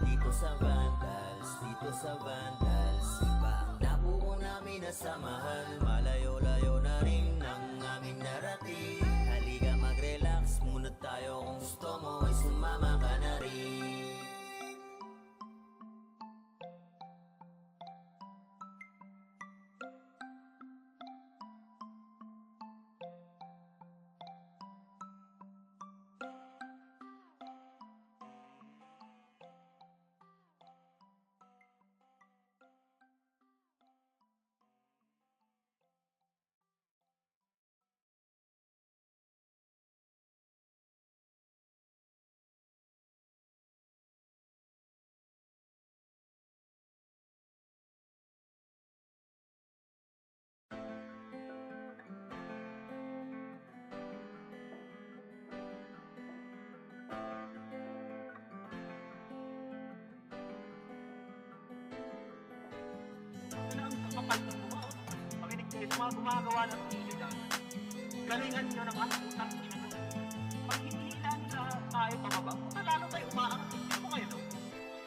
Dito sa Vandals, dito sa Vandals, iba ang nabuo namin na samahan. Malayo-layo na rin ang aming narating. Halika mag-relax muna tayo, kung gusto mo ay sumama ka na rin. Kapal ng mga pakinig kayo sa mga gumagawa ng video dyan. Galingan nyo ng ang utang ina nyo. Pag hinihila nila tayo pababa, lalo tayo umaangat. Hindi mo kayo, no?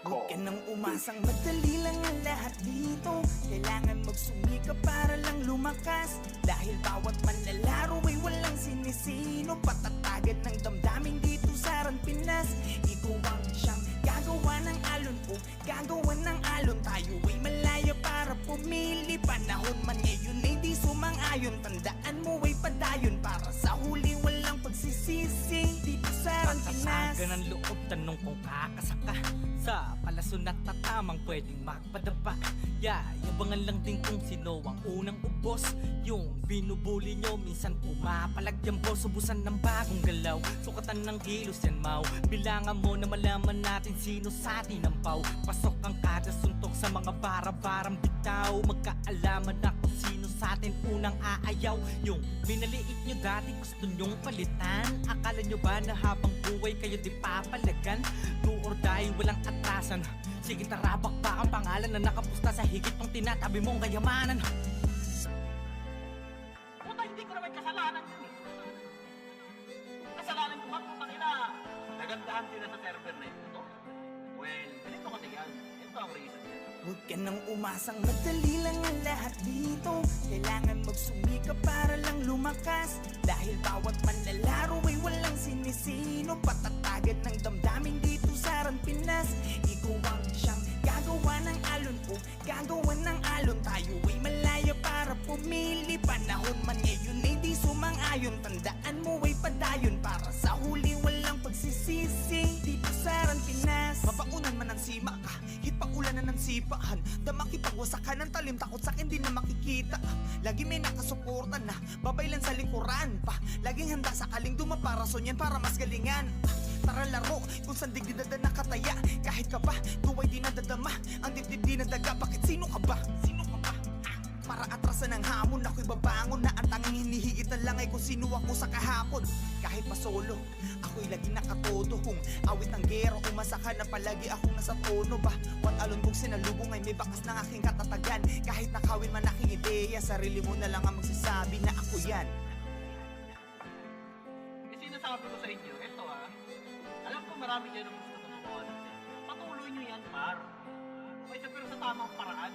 Huwag ka nang umasang madali lang ang lahat dito. Kailangan magsumikap para lang lumakas, dahil bawat manlalaro ay walang sinisino. Patatagan ng damdamin dito sa Ran Pinas. Ikaw ang siyang gagawa ng alon o gagawa ng alon. Tayo ay malaya para pumili. Panahon man ngayon ay di sumang-ayon. Tandaan mo ay padayon, para sa huli walang pagsisisi. Dito sa Ran Pinas. Patasaga ng loob, tanong kung kakasaka sa palason at tatamang pwedeng magpadapa. Yabangan lang din kung sino ang unang ubos. Yung binubuli nyo, minsan pumapalagyan boss. Ubusan ng bagong galaw, sukatan ng kilos yan mau. Bilangan mo na malaman natin sino sa atin ang pau. Pasok ang kada suntok sa mga bara-barang bitaw. Magkaalaman na kung sino sa atin unang aayaw. Yung minaliit nyo dati gusto nyong palitan. Akala nyo ba na habang buhay kayo di papalagan? Do or die, walang atrasan. Sige tarabak ba ang pangalan na nakapusta sa higit ng tinatabi mong kayamanan? Puta, hindi ko naman kasalanan yun eh. Kasalanan ko ba kung makina nagandahan sila sa server na ito? Well, ganito kasi yan. Ito ang reason yan. Huwag ka nang umasang madali lang ang lahat dito. Kailangan magsumikap para lang lumakas, dahil bawat manlalaro ay walang sinisino. Patatagan ng damdamin dito sa Ran Pinas. Ikaw ang siyang gagawa ng alon o gagawa ng alon. Tayo ay malaya para pumili. Panahon man ngayon ay di sumang-ayon. Tandaan mo ay padayon, para sa huli walang pagsisisi. Dito sa Ran Pinas. Mabaunan man ang sima ka, hitpaulanan ng sipahan. Damakipagwasakan ng talim, takot sa akin di na makikita. Lagi may nakasuporta na babaylan sa likuran pa. Laging handa sa kaling dumaparason yan para mas galingan. Tara laro, kung saan dignidad na nakataya. Kahit ka ba, tuway di nadadama. Ang dibdib di nadaga, bakit sino ka ba? Sino ka ba? Para atrasan ng hamon, ako'y babangon na ang tanging hinihigitan lang ay kung sino ako sa kahapon. Kahit pa solo, ako'y lagi nakatodo. Kung awit ng gero, umasakan na palagi akong nasa tono ba? What alon kong sinalubong ay may bakas ng aking katatagan. Kahit nakawin man aking ideya, sarili mo na lang ang magsasabi na ako yan. Eh, sinasabi ko sa inyo, ito alam ko marami kayo nang gusto na gumawa natin. Patuloy ituloy nyo yan, par. Okay, pero sa tamang paraan.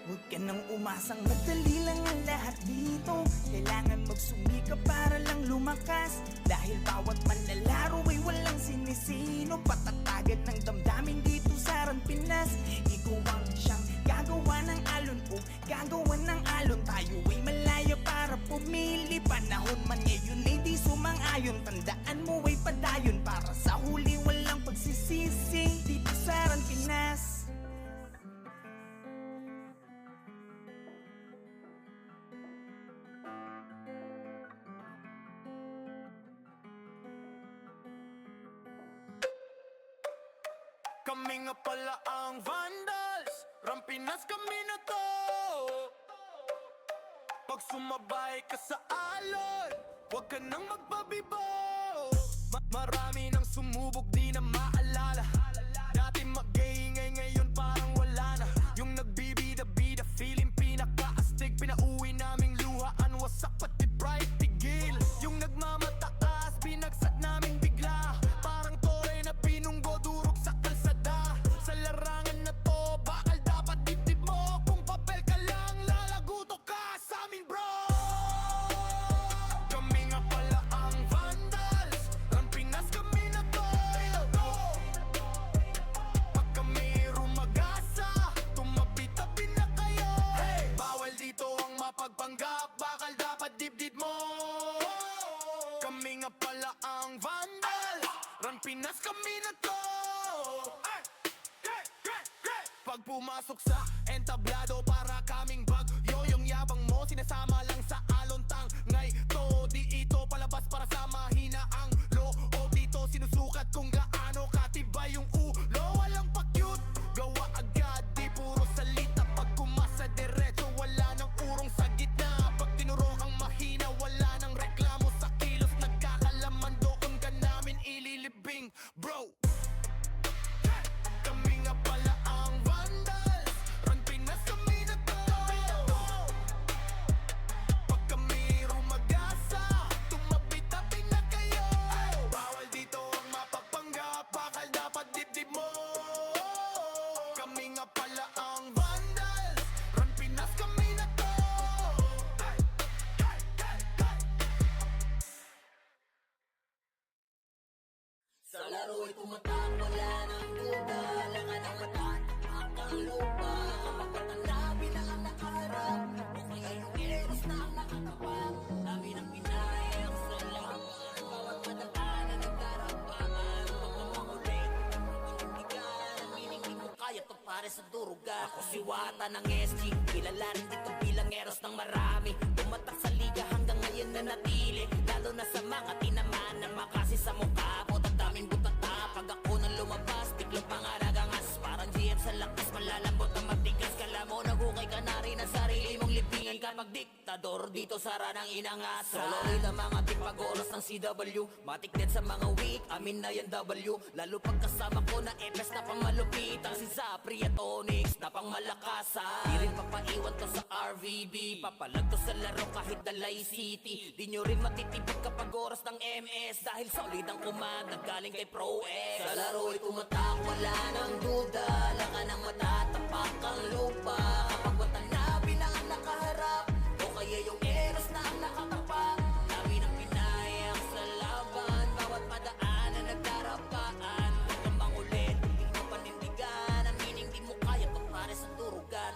Huwag ka nang umasang madali lang ang lahat dito. Kailangan magsumikap para lang lumakas. Dahil bawat manlalaro ay walang sinisino. Patatagan ng damdamin dito sa Ran Pinas. Ikaw ang siyang gagawa ng alon o gagawa ng alon. Tayo ay malaya para pumili. Panahon man ngayon ay di sumang-ayon. Tandaan mo ay padayon para sa huli walang pagsisisi. Dito sa Ran Pinas. Kami nga pala ang Vandals, Rampinas kami na to. Pag sumabay ka sa alon, huwag ka nang magpabibo. Marami nang sumubok di na maalala. Dati mag-iingay ngayon parang wala na. Yung nagbibida-bida feeling pinaka-astig. Pinauwi naming luhaan, wasak pati pride tigil. Yung nagmamataas, binagsak namin bigla. Parang toray na pinunggo, durog sa kalsada. Sa larangan na to, bakal dapat dibdib mo. Kung papel ka lang, lalaguto ka sa amin bro. Kami nga pala ang Vandals, Rampinas kami na to. Pag kami rumagasa, tumabi-tabi na kayo. Bawal dito ang mapagpanggap, bakal dapat dibdib mo. Kami nga pala ang Vandals, Rampinas kami na to. Pag pumasok sa entablado, para kaming bagyo. Yung yabang mo, sinasama lang sa alontang. Ngay to, di ito palabas para sa mahina ang loob. Dito sinusukat kung gaano katibay yung ulo. Walang pa-cute, gawa agad, di puro salita. Pag kumasa diretso, wala nang urong sa gitna. Pag tinuro ang mahina, wala nang reklamo sa kilos. Nagkakalaman doon ka namin ililibing, bro. Kami nga pala ang Vandals, Rampinas kami na to. Pag kami rumagasa, tumabi-tabi na kayo. Bawal dito ang mapagpanggap, bakal dapat dibdib mo. Kami nga pala ang Vandals, Rampinas kami na to. Sa laro'y tumatak, wala nang duda. Langan ang mata, akang lupa. Kapag matanda, bilang nakaharap. O kaya yung eros na ang nakatapak. Dami ng pinayang sa laban. Bawat madaan na nagdarapaan. Pagkamangulit, pinagbigan. Ang mining di ko kaya to pare sa durugan. Ako si Wata ng SG, kilala rin dito bilang eros ng marami. Tumatak sa liga hanggang ngayon na natili. Lalo na sa mga tinamaan na makasi sa mukha. Daming butata, pag ako nang lumabas, tiklop mga nagangas. Parang GM sa lakas, malalambot na matigas. Kala mo nagukay ka na rin ang sarili mong libingan. Kapag diktador dito sa ranang inangas. Solo rin ang mga tipag-oras ng CW. Matik din sa mga weak, amin na yan W. Lalo pagkasama ko na EPS na pang malupitang si Zapri at Onyx na pang malakasan. Di rin papaiwan to sa RVB, papalag to sa laro kahit Dalay City. Di nyo rin matitibig kapag oras ng MS. Dahil solid ang kumanda galing kay Pro X. Sa laro'y tumatak, wala nang duda. Langan ang mata, tapak ang lupa. Kapag matanda, bilang ang nakaharap. O kaya yung eros na ang nakatapak. Dami ng pinayang sa laban. Bawat madaan na nagdarapaan. Huwag kang mangulit, hindi mo panindigan. Ang meaning di mo kaya to pare sa durugan.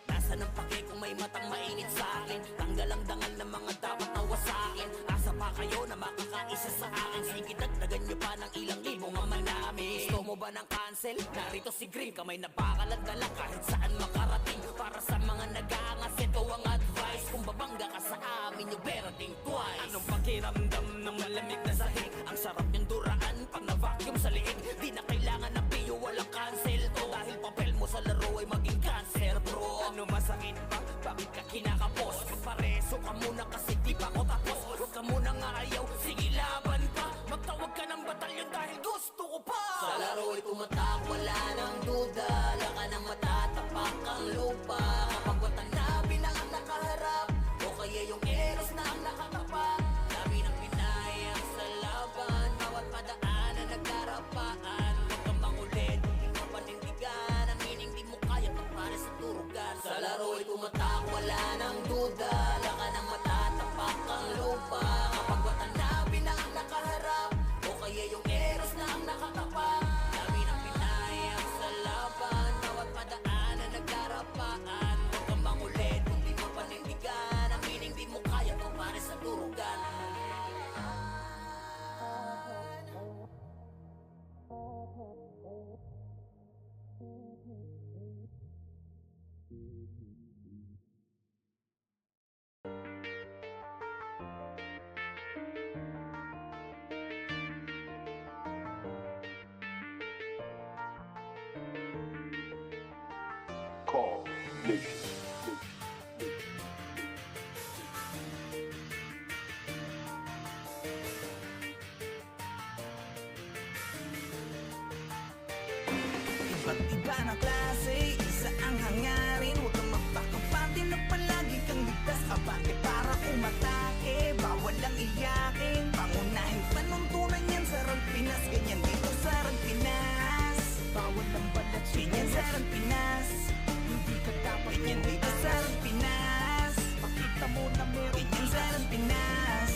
Nasaan ang pake kung may matang mainit sa akin? Tanggal ang dangal ng mga dapat nawa sa akin. Asa pa kayo na makakaisa sa akin? Sige, dagdagan nyo pa ng ilang libong ama namin. Gusto mo ba ng cancel? Narito si Green, kamay na bakalag na lang kahit saan makarating. Para sa mga nag-aangas, ito ang advice. Kung babangga ka sa amin, you better think twice. Anong pakiramdam ng malamig na sahig? Ang sarap yung duraan pag na-vacuum sa liig. Di na kailangan ng piyo, walang cancel to. Dahil papel mo sa laro ay maging cancer, bro. Ano masakit pa? Bakit ka kinakapos? Magpareso ka muna kasi di pa ako tapos. Huwag ka muna nga ayaw, sige laban pa. Magtawag ka ng batalyon dahil gusto ko pa. Sa laro'y tumatak, wala nang duda. Langan ang mata, tapak ang lupa. Kapag matanda, bilang ang nakaharap. O kaya yung eros na ang nakatapak. Dami ng pinayang sa laban. Bawat padaan na nagdarapaan. Huwag kang mangulit, Call Nation. Iba't iba na klase, isa ang hangarin. Huwag kang magpakapante na palagi kang ligtas. Abante para umatake, bawal lang iyakin. Pangunahing panuntunan yan sa Rang Pinas. Ganyan dito sa Rang Pinas. Bawal ang balat, ganyan sa Rang Pinas. Hindi ka dapat ganyan dito sa Rang Pinas. Pakita mo na meron ganyan sa Rang Pinas.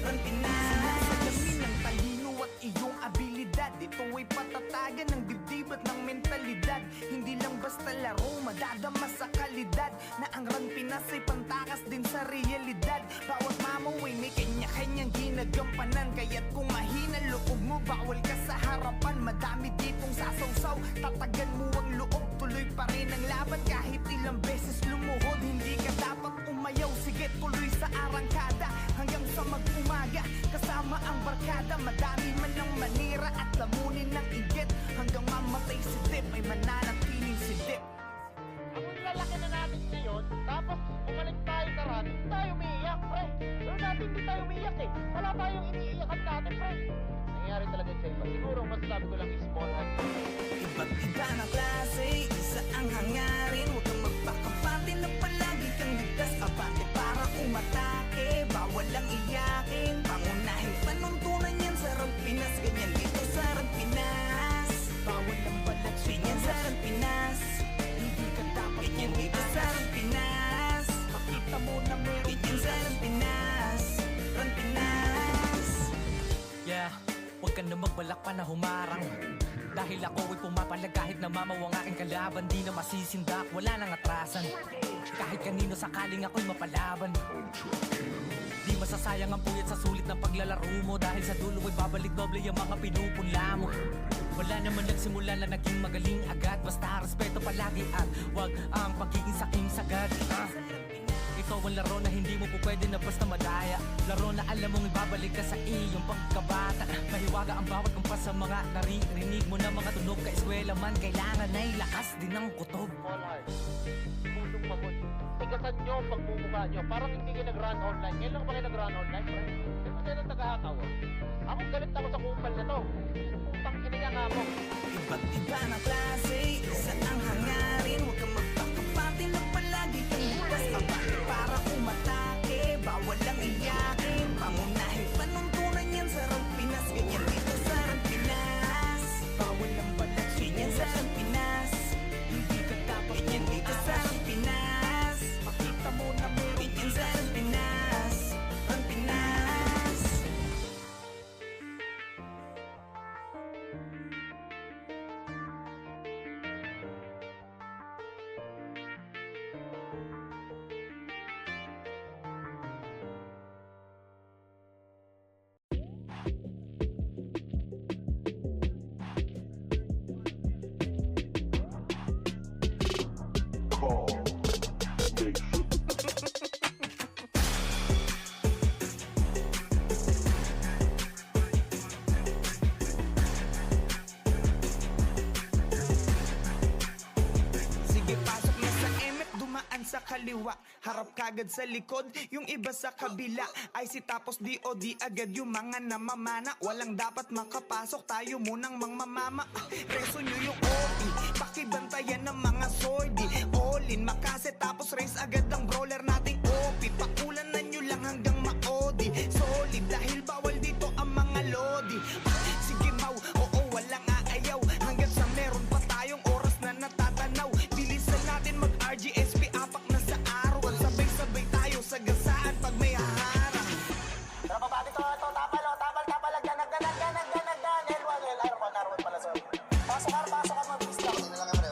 Rang Pinas. Sinasalamin ng talino at iyong abilidad. Ito ay patatagan ng dibdib at ng mentalidad. Hindi lang basta laro, madadama sa kalidad. Na ang Rang Pinas ay pantakas din sa realidad. Bawat mamaw ay may kanya-kanyang ginagampanan. Kaya't kung mahina loob mo, bawal ka sa harapan. Madami ditong sasawsaw, tatagan mo ang loob. Tuloy pa rin ang laban kahit ilang beses lumuhod. Hindi ka dapat umayaw, sige tuloy sa arangkada. Hanggang sa mag-umaga, kasama ang barkada. Madami man ang manira at lamunin ng igit. Hanggang mamatay si Dip, ay mananatiling si Dip. Ang lalaki na natin ngayon, tapos bumalik tayo sa run, tayo umiiyak, pre. Pero dati hindi tayo umiiyak eh. Wala tayong iniiyakan dati, pre. Nangyayari talaga sa iba. Siguro masasabi ko lang is small act. Iba't iba na klase, isa ang hangarin. Huwag kang magpakapante na palagi kang ligtas. Abante para umatake, bawal lang iyakin. Pangunahing panuntunan yan sa Rang Pinas. Ganyan dito sa Rang Pinas. Bawal ang balat, ganyan sa Rang Pinas. Hindi ka dapat ganyan dito sa Rang Pinas. Pakita mo na meron ganyan sa Rang Pinas. Rang Pinas. Yeah, huwag ka na magbalak pa na humarang. Dahil ako ay pumapalag kahit na mamaw ang aking kalaban. Di na masisindak, wala nang atrasan. Kahit kanino sakaling ako'y mapalaban. Di masasayang ang puyat sa sulit ng paglalaro mo. Dahil sa dulo ay babalik doble yung mga pinupunla mo. Wala naman nagsimula na naging magaling agad. Basta respeto palagi at wag ang pagiging saking sagad. Ito ang laro na hindi mo po pwede na basta madaya. Laro na alam mong ibabalik ka sa iyong pagkabata. Mahiwaga ang bawat kumpas sa mga naririnig mo na mga tunog. Ka-eskwela man, kailangan ay lakas din ng kutob. Small heart. Pusong pagod. Tigasan nyo ang pagmumukha nyo. Parang hindi kayo nag-run online. Ngayon lang ba kayo nag-run online, pre? Di ba kayo ng tagahakaw? Ako galit ako sa kumpal na to. Putang ina niya nga mo. Iba't iba na klase, isa ang hangarin. Huwag kang magpakapante na palagi kang ligtas. Abante para umatake, bawal lang iyakin. Pangunahing panuntunan yan sa Rang Pinas. Ganyan dito sa Rang Pinas. Bawal ang balat, ganyan sa Rang Pinas. Hindi ka dapat ganyan dito sa Rang Pinas. Pakita mo na meron ganyan sa Rang Pinas. Rang Pinas. Call Nation. Sige, pasok na sa emek, dumaan sa kaliwa. Harap kagad sa likod, yung iba sa kabila. IC tapos DOD agad yung mga namamana. Walang dapat makapasok, tayo munang mangmamama. Reso nyo yung OP, pakibantayan ng mga sordi. All in, makase tapos race agad ang brawler nating OP. Pakulanan nyo lang hanggang maodi. Solid dahil bawal dito ang mga lodi. Sige mau, oo walang aayaw. Hanggang sa meron pa tayong oras na natatanaw. Bilisan natin mag-RGSP, apak na sa araw. At sabay-sabay tayo sa gasaan pag may haharang. Pero bababi to, tapal, lagyan, L1 pala, sorry. Pasok ka, mag-pista. Okay na lang yan, pre.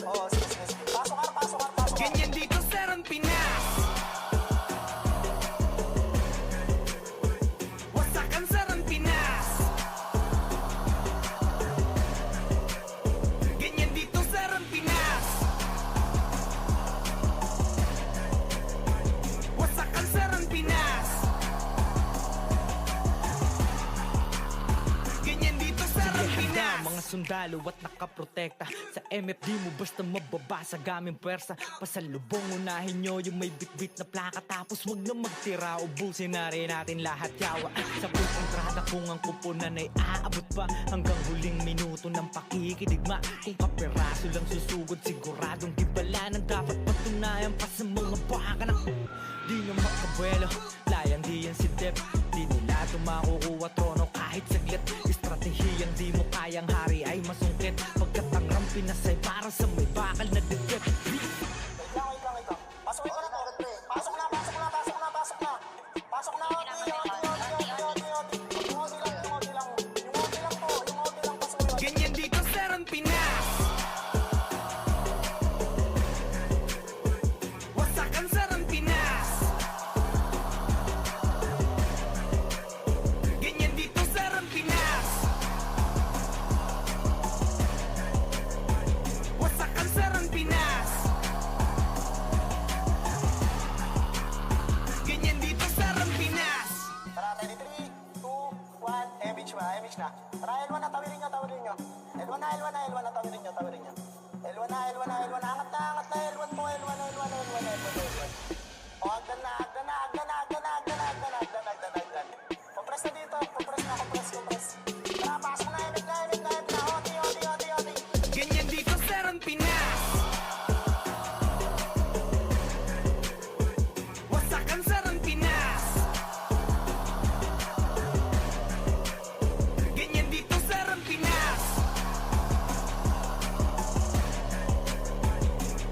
Oo, sige. Pasok ka. Ganyan dito sa Rang Pinas. Wasakan sa Rang Pinas. Ganyan dito sa Rang Pinas. Wasakan sa Rang Pinas. sundalo at nakaprotekta. Sa MFD mo basta mababasa gaming pwersa. Pasalubong unahin nyo yung may bitbit na plaka. Tapos wag na magtira, ubusin na rin natin lahat yawa. Sa kontrata kung ang kupunan ay aabot pa hanggang huling minuto ng pakikidigma. Kung kaperaso lang susugod, siguradong gibala ng dapat patunayan pa sa mga baka na di na makabuelo. Layang di yan si Dep, di nila tumakukuha trono kahit saglit. Estratehiyang di mo kayang hari ay masungkit. Pagkat ang Rampinas ay para sa may bakal na dikit. Wait lang. Pasok na to. Pasok na. Pasok na. Yung OT lang pasok yun. Ganyan dito sa Rampinas. Wasakan sa Rampinas. Ganyan dito sa Rampinas. Wasakan sa Rampinas. Ganyan dito sa Rampinas. Tara, 3, 2, 1. Image na. Tara, L1 na, tawirin nyo. L1 na, tawirin nyo. L1 na. Angat na, L1 po. L1. O, agdan na. Compress na dito. Compress. Tara, pasok na. Image na. OT. Ganyan dito sa Rampinas. Wasakan sa Rampinas. Ganyan dito sa Rampinas.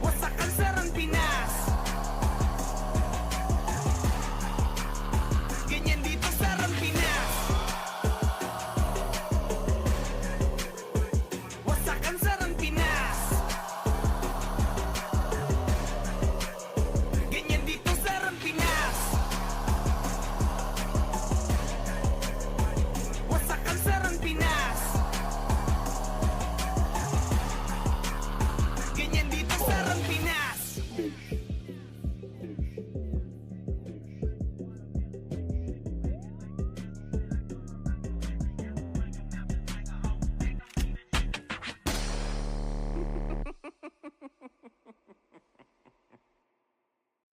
Wasakan sa Rampinas. Ganyan dito sa Rampinas. Wasakan sa Rampinas. Ganyan dito sa Rampinas. Wasakan sa Rampinas. Ganyan dito sa Rampinas.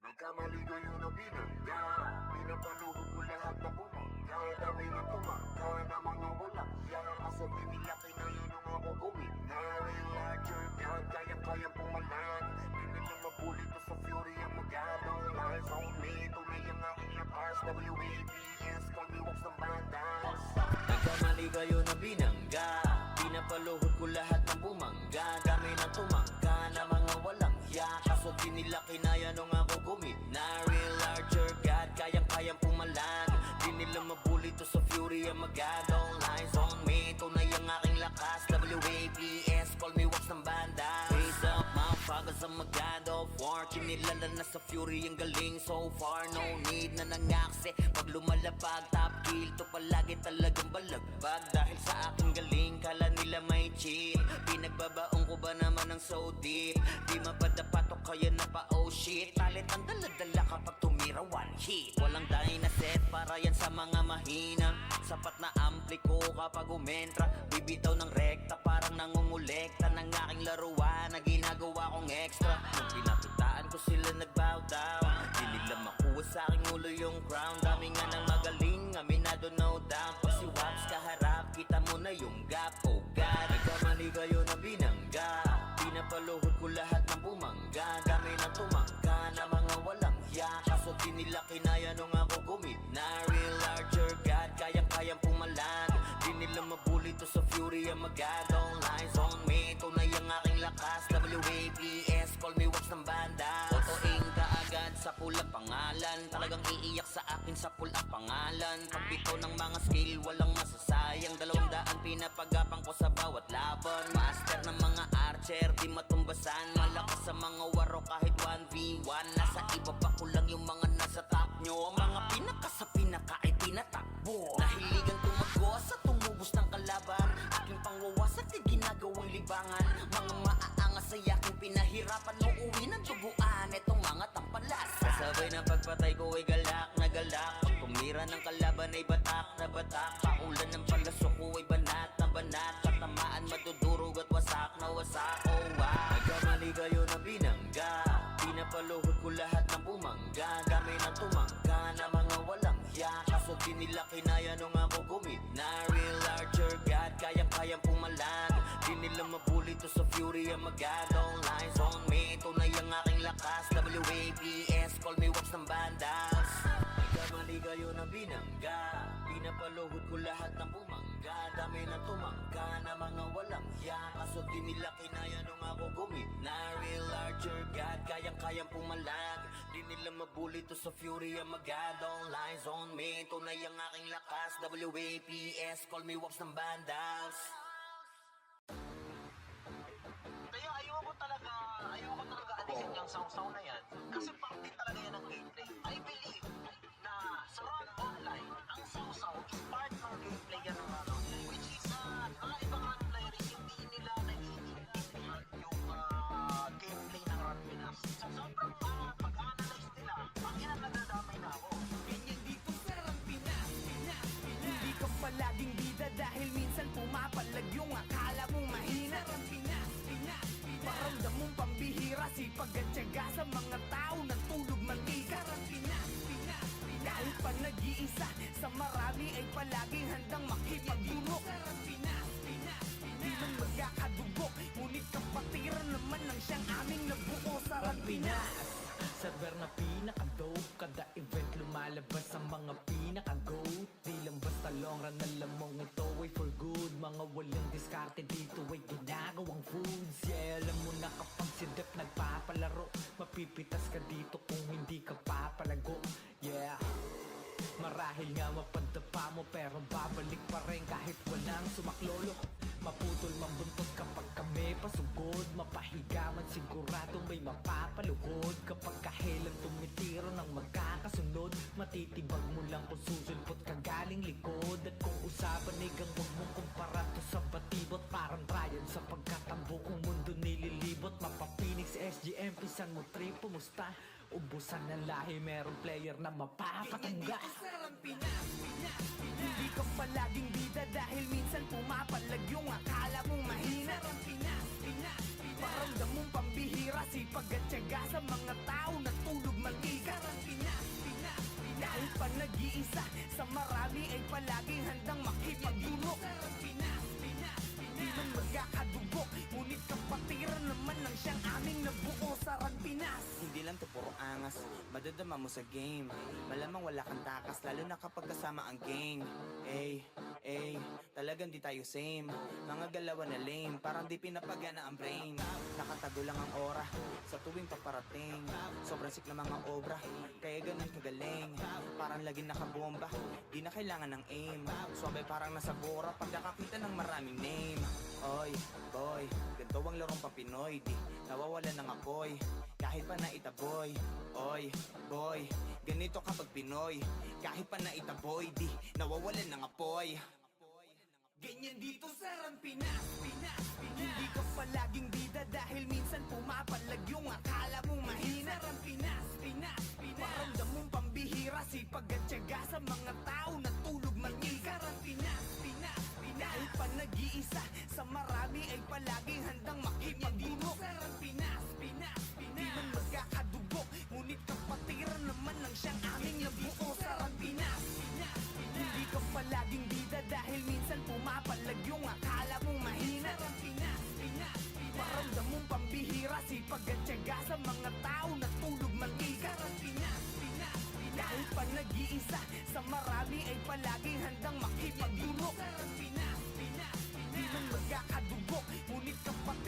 Nagkamali kayo na binangga. Pinapaluhod ko lahat na bumangga. Dami na tumangga na mga walang yan. Asa di nila kinayo nung ako gumit. Nare-larger God, kayang pumalan. Di nila mabuli to sa fury ang magadong lies on me. Tunay ang aking lakas. WABS, call me walks ng bandas. Nagkamali kayo na binangga. Pinapaluhod ko lahat ng bumangga. Dami na tumangga na mga walang hiya. Kaso di nila kinaya nung ako gumit. Real larger God, kayang pumalan. Di nila mabuli to sa fury ang magadong lies on me. Tunay ang aking lakas. WABS, call me wax ng banda. Raise up, motherfuckers ang magad of war. Kinilala na sa fury ang galing so far. No need na nangaksi. Pag lumalapag, top kill to palagi talagang balagbag. Dahil sa aking galing, kala nila may cheat. Pinagbabaong ko ba naman ng so deep? Di mapadapat o kaya na pa oh shit. Talit ang dala-dala kapag tumira one hit. Walang dynaset para yan sa mga mahina. Sapat na ampli ko kapag umentra. Bibitaw ng rekta parang nangungulekta ng aking laruan na ginagawa kong extra. Nung pinakitaan ko sila nagbow down. Di nila makuha sa aking ulo yung crown. Dami nga ng magaling, aminado no doubt. Pag si Waps kaharap, kita mo na yung gap. Oh God, nagkamali kayo na binangga. Pinapaluhod ko lahat ng bumangga. Dami na tumangga na mga walang hiya. Kaso di nila kinaya nung ako gumit. Real larger God, kayang pumalan. Di nila mabuli to sa fury ang magadong lies on me. Tunay ang aking lakas. WABS, call me wax ng banda. Otoing kaagad sa pula pangalan. Talagang iiyak sa akin sa pula pangalan. Pagbito ng mga skill, walang masasayang. 200 pinapagapang ko sa bawat laban. Master ng mga archer, di matumbasan. Malakas sa mga waro kahit 1v1. Nasa iba pa ko lang yung mga nasa top nyo. Ang mga pinaka sa pinaka ay tinatakbo. Nahiligang tumagos at tumubos ng kalaban. Aking pangwawasak ay ginagawang libangan. Mga maaangas sa yaking pinahirapan mo uwi ng tubuan itong mga tampalas. Kasabay ng pagpatay ko ay galak na galak. Pag tumira ng kalaban ay batak na batak. Paulan ng palaso ko ay banat na banat. Katamaan madudurog at wasak na wasak. Oh wow, nagkamali kayo na binangga. Pinapaluhod ko lahat ng bumangga. Gamay ng tumangga na mga walang hiya. Kaso di nila kinaya nung ako gumina. Real larger God, kayang-kayang pumalag. Di nila mabuli to sa fury ang magad. All lines on me, tunay ang aking lakas. WAPS, call me wax ng bandas. Nagkamali kayo na binangga. Pinapaluhod ko lahat ng bumangga. Dami na tumangga na mga walang hiya. Kaso di nila kinaya nung ako gumina. Real larger God, kayang-kayang pumalag. Di nila mabuli to sa fury ang magad. All lines on me, tunay ang aking lakas. WAPS, call me wax ng bandas. Kaya ayoko talaga alisin yung sausaw na yan. Kasi parte talaga yan ng gameplay. I believe na sa Run Online, ang sausaw is part ng gameplay yan ng ano. Which is, mga ibang run players, hindi nila naiintindihan yung gameplay ng Run Pinas. So, sobrang pag-analyze nila, ang ina nadadamay na ako. Ganyan dito sa Rampinas, Pinas, Pinas. Hindi ka palaging bida dahil minsan pumapalag yung akala mo mahina. Sa Rampinas, Pinas, Pinas. Paramdam mong pambihira, sipag at tiyaga sa mga tao nagtulog mantika. Sa Rampinas, Pinas, Pinas. Kahit pa nag-iisa, sa marami ay palaging handang makipagdulok. Sa Rampinas, Pinas, Pinas. Di man magkakadugo, ngunit kapatiran naman ng siyang aming nabuo sa Rampinas. Server na pinaka-dope, kada event lumalabas ang mga pinaka-goat. Di lang basta long run, alam mong ito ay for good. Mga walang diskarte dito ay ginagawang foods. Yeah, alam mo na kapag si Dep nagpapalaro, mapipitas ka dito kung hindi ka papalago. Yeah, marahil nga mapadapa mo pero babalik pa rin kahit walang sumaklolo. Maputol man buntot kapag kami pasugod. Mapahiga man sigurado may mapapaluhod. Kapag kahelang tumitiro ng magkakasunod, matitibag mo lang kung susulpot ka galing likod. At kung usapan ay gang huwag mong kumpara to sa batibot. Parang Ryan sapagkat ang buong mundo nililibot. Mapapinix SGM, pisan mo trip, pumusta? Ubusan ng lahi, merong player na mapapatangga. Sa Rampinas, Pinas, Pinas. Hindi ka palaging bida dahil minsan pumapalag yung akala mong mahina. Sa Rampinas, Pinas, Pinas. Paramdam mong pambihira, sipag at tiyaga sa mga tao nagtulog mantika. Sa Rampinas, Pinas, Pinas. Kahit pa nag-iisa, sa marami ay palaging handang makipagdulok. Sa Rampinas, Pinas, Pinas. Di man magkakadugo, ngunit kapatiran naman ng siyang aming nabuo sa Rampinas. Hindi lang to puro angas, madadama mo sa game. Malamang wala kang takas, lalo na kapag kasama ang gang. Talagang di tayo same. Mga galawan na lame, parang di pinapagana ang brain. Nakatago lang ang aura, sa tuwing paparating. Sobrang sick na mga obra, kaya ganun kagaling. Parang laging nakabomba, di na kailangan ng aim. Suwabay parang nasa bora, pag nakakita ng maraming name. Oy, boy, ganito ang larong papinoy. Di nawawalan ng apoy, kahit pa naitaboy. Oy, boy, ganito kapag Pinoy. Kahit pa naitaboy, di nawawalan ng apoy. Ganyan dito sa Rampinas, Pinas, Pinas. Hindi ka palaging bida dahil minsan pumapalag yung akala mong mahina. Sa Rampinas, Pinas, Pinas. Paramdam mong pambihira, sipag at tiyaga sa mga tao nagtulog mantika. Sa Rampinas, Pinas, Pinas. Kahit pa nag-iisa, sa marami ay palaging handang makipagdulok. Sa Rampinas, Pinas, Pinas. Di man magkakadugo, ngunit kapatiran naman ng siyang aming nabuo sa Rampinas. Hindi ka palaging bida dahil minsan pumapalag yung akala mong mahina. Sa Rampinas, Pinas, Pinas. Paramdam mong pambihira, sipag at tiyaga sa mga tao nagtulog mantika. Sa Rampinas, Pinas, Pinas. Kahit pa nag-iisa, sa marami ay palaging handang makipagdulok. Sa Rampinas, Pinas, Pinas. Di man magkakadugo, ngunit kapatiran